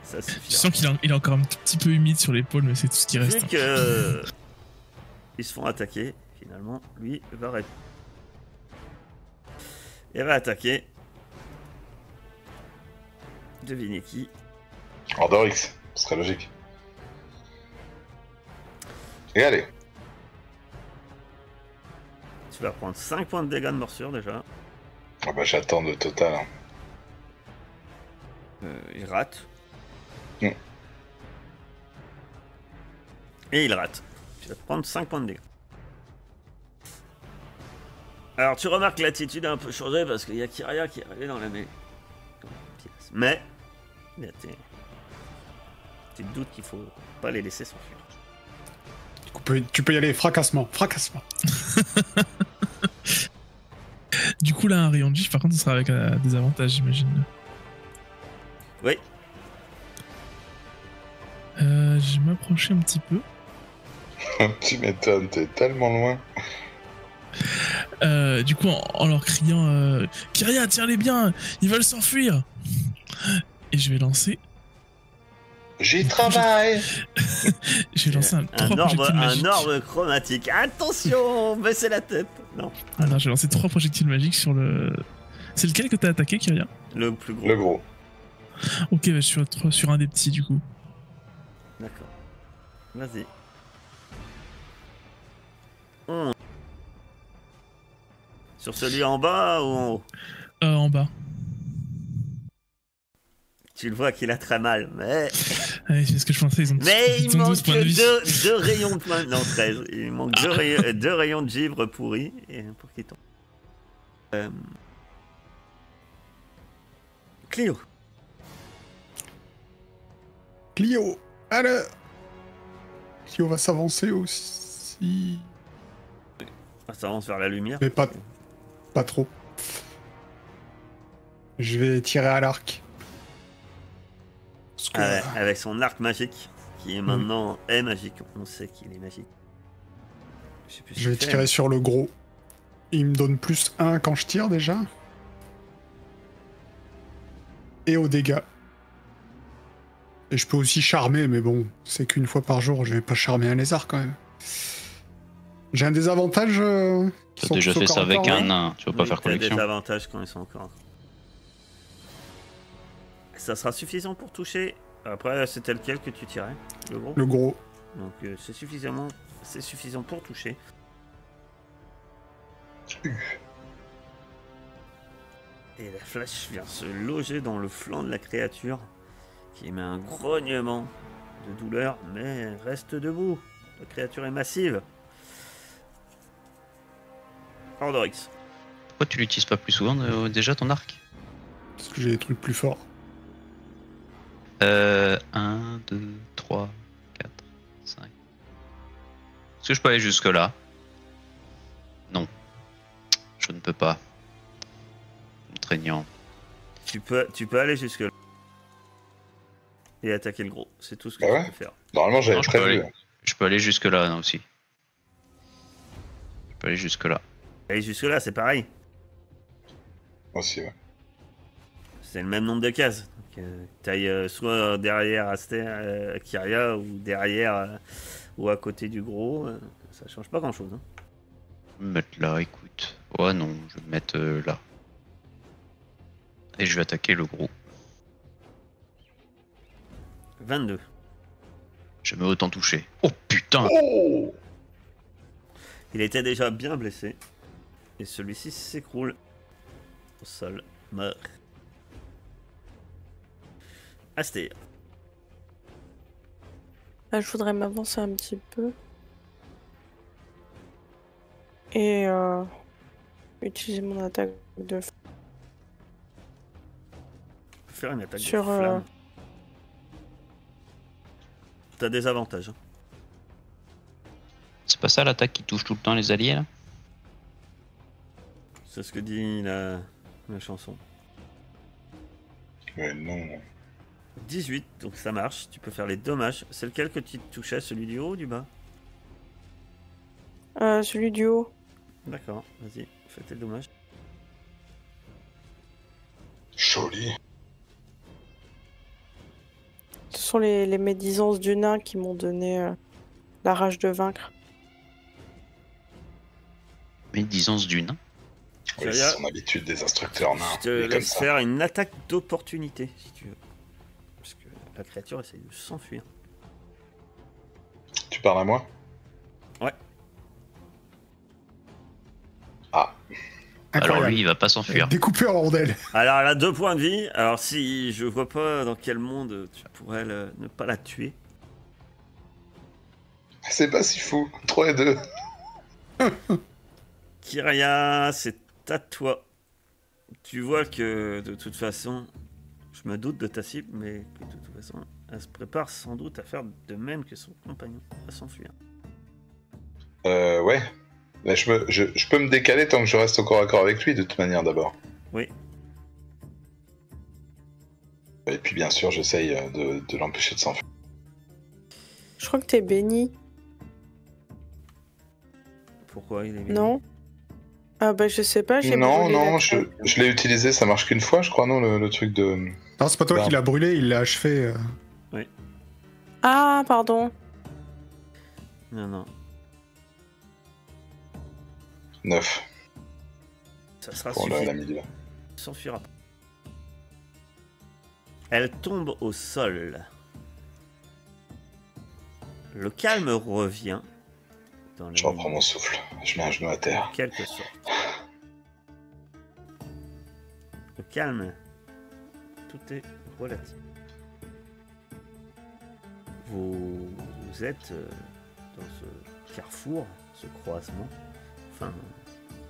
ça Je suffit. sens qu'il est encore un petit peu humide sur l'épaule, mais c'est tout ce qui reste. Vu que ils se font attaquer, finalement, lui va répondre. Il va attaquer. Devinez qui. Ordorix, ce serait logique. Et allez. Tu vas prendre 5 points de dégâts de morsure déjà. Ah bah j'attends de total. Hein. Il rate. Mm. Et il rate. Tu vas prendre 5 points de dégâts. Alors tu remarques que l'attitude a un peu changé parce qu'il y a Kyria qui est arrivé dans la mêlée. Mais il y a tes doutes qu'il faut pas les laisser s'enfuir. Tu peux y aller, fracassement. Du coup, là, un rayon de gif, par contre, ça sera avec des avantages, j'imagine. Oui. Je vais m'approcher un petit peu. Tu m'étonnes, t'es tellement loin. Du coup, en leur criant Kyria, tire-les bien, ils veulent s'enfuir. Et je vais lancer. J'y travaille. Je vais lancer un 3 orbe, projectiles magiques. un orbe chromatique. Attention, baissez la tête. Non. Ah non, je vais lancer 3 projectiles magiques sur le. C'est lequel que t'as attaqué, Kyria? Le plus gros. Le gros. Ok, bah, sur un des petits du coup. D'accord. Vas-y. 11. Sur celui en bas ou en haut? En bas. Tu le vois qu'il a très mal, mais... Ouais, c'est ce que je pensais, ils ont Mais il ont manque 12 points de vie. deux rayons de points... Non, 13. Il manque deux rayons de givre pourris et pour qu'il tombe. Clio. Clio. Alors. Clio va s'avancer aussi. Ça avance vers la lumière. Mais pas trop. Je vais tirer à l'arc. Parce que- Avec son arc magique, qui est maintenant est magique. On sait qu'il est magique. Je sais plus ce Je vais qu'il fait, tirer sur le gros. Il me donne plus 1 quand je tire déjà. Et aux dégâts. Et je peux aussi charmer, mais bon, c'est qu'une fois par jour, je vais pas charmer un lézard quand même. J'ai un désavantage. T'as déjà fait ça avec un nain, tu vas pas faire t'as des collection. avantages quand ils sont encore. Ça sera suffisant pour toucher. Après, c'était lequel que tu tirais? Le gros. Le gros. Donc c'est suffisant pour toucher. Et la flèche vient se loger dans le flanc de la créature, qui émet un grognement de douleur, mais reste debout. La créature est massive. Ordorix. Pourquoi tu l'utilises pas plus souvent déjà ton arc? Parce que j'ai des trucs plus forts. 1, 2, 3, 4, 5. Est-ce que je peux aller jusque là? Non. Je ne peux pas. Contraignant. Tu peux aller jusque là. Et attaquer le gros. C'est tout ce que Ah tu ouais peux faire. Normalement, j'avais Non, je peux prévu. aller. Je peux aller jusque là aussi. Je peux aller jusque là. Aller jusque là, c'est pareil. Aussi, ouais. C'est le même nombre de cases. Donc, t'ailles soit derrière Kyria ou derrière ou à côté du gros. Ça change pas grand chose. Hein. Je vais me mettre là, écoute. Ouais, non, je vais me mettre là. Et je vais attaquer le gros. 22. Jamais autant touché. Oh putain! Oh! Il était déjà bien blessé. Et celui-ci s'écroule au sol, mort. Astér. Là, je voudrais m'avancer un petit peu. Et utiliser mon attaque de Faire une attaque Sur, de flamme. T'as des avantages. Hein. C'est pas ça l'attaque qui touche tout le temps les alliés là? C'est ce que dit la chanson. Mais non. 18, donc ça marche. Tu peux faire les dommages. C'est lequel que tu touchais, celui du haut ou du bas? celui du haut. D'accord, vas-y, fais tes dommages. Joli. Ce sont les médisances du nain qui m'ont donné la rage de vaincre. Médisance du nain. Oui, c'est son habitude des instructeurs nains. Je te Il est comme laisse ça. faire une attaque d'opportunité, si tu veux. Parce que la créature essaye de s'enfuir. Tu parles à moi? Ouais. Ah. Alors Incroyable. lui, il va pas s'enfuir. Découpé en rondelles. Alors elle a 2 points de vie. Alors si je vois pas dans quel monde tu pourrais ne pas la tuer. C'est pas si fou. 3 et 2. Kyria, c'est à toi. Tu vois que de toute façon, je me doute de ta cible, mais que de toute façon, elle se prépare sans doute à faire de même que son compagnon, à s'enfuir. Ouais. Là, je peux me décaler tant que je reste au corps à corps avec lui, de toute manière, d'abord. Oui. Et puis, bien sûr, j'essaye de l'empêcher de s'enfuir. Je crois que t'es béni, Pourquoi il est béni? non? Ah bah je sais pas, j'ai Non, brûlé la non, crème. je l'ai utilisé, ça marche qu'une fois, je crois, non, le truc de... Non, c'est pas toi Barbe. qui l'as brûlé, il l'a achevé. Ah pardon. Non, non. 9 Ça sera pour la suffisant. milieu. S'enfuira pas. Elle tombe au sol. Le calme revient dans les Je reprends mon souffle, je mets un genou à terre. en quelque sorte. Le calme, tout est relatif. Vous êtes dans ce carrefour, ce croisement, enfin,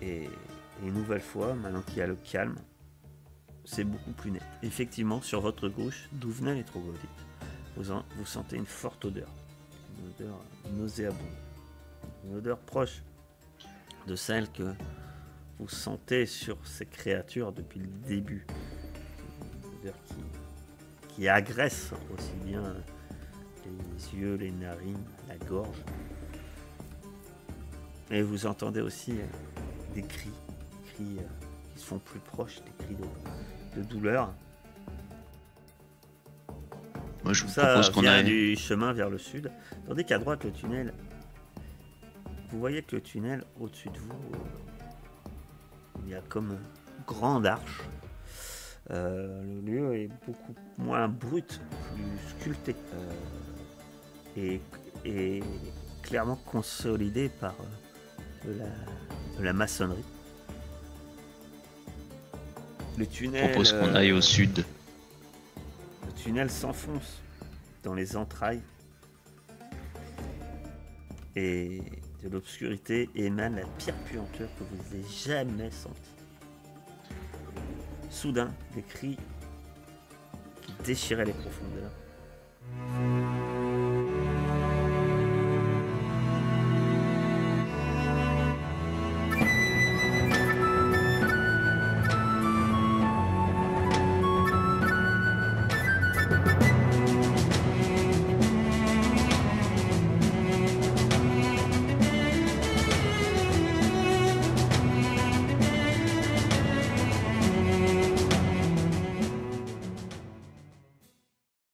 et une nouvelle fois, maintenant qu'il y a le calme, c'est beaucoup plus net. Effectivement, sur votre gauche, d'où venaient les troglodytes, vous sentez une forte odeur, une odeur nauséabonde, une odeur proche de celle que vous sentez sur ces créatures depuis le début, une odeur qui agresse aussi bien les yeux, les narines, la gorge. Et vous entendez aussi des cris qui se font plus proches, des cris de douleur. Moi, je vous Ça propose qu'on vient aille. du chemin vers le sud, tandis qu'à droite, le tunnel, vous voyez que le tunnel au-dessus de vous, il y a comme une grande arche. Le lieu est beaucoup moins brut, plus sculpté, et clairement consolidé par de la maçonnerie. Le Je tunnel, propose qu'on aille au sud. le tunnel s'enfonce dans les entrailles et de l'obscurité émane la pire puanteur que vous ayez jamais sentie. Soudain, des cris qui déchiraient les profondeurs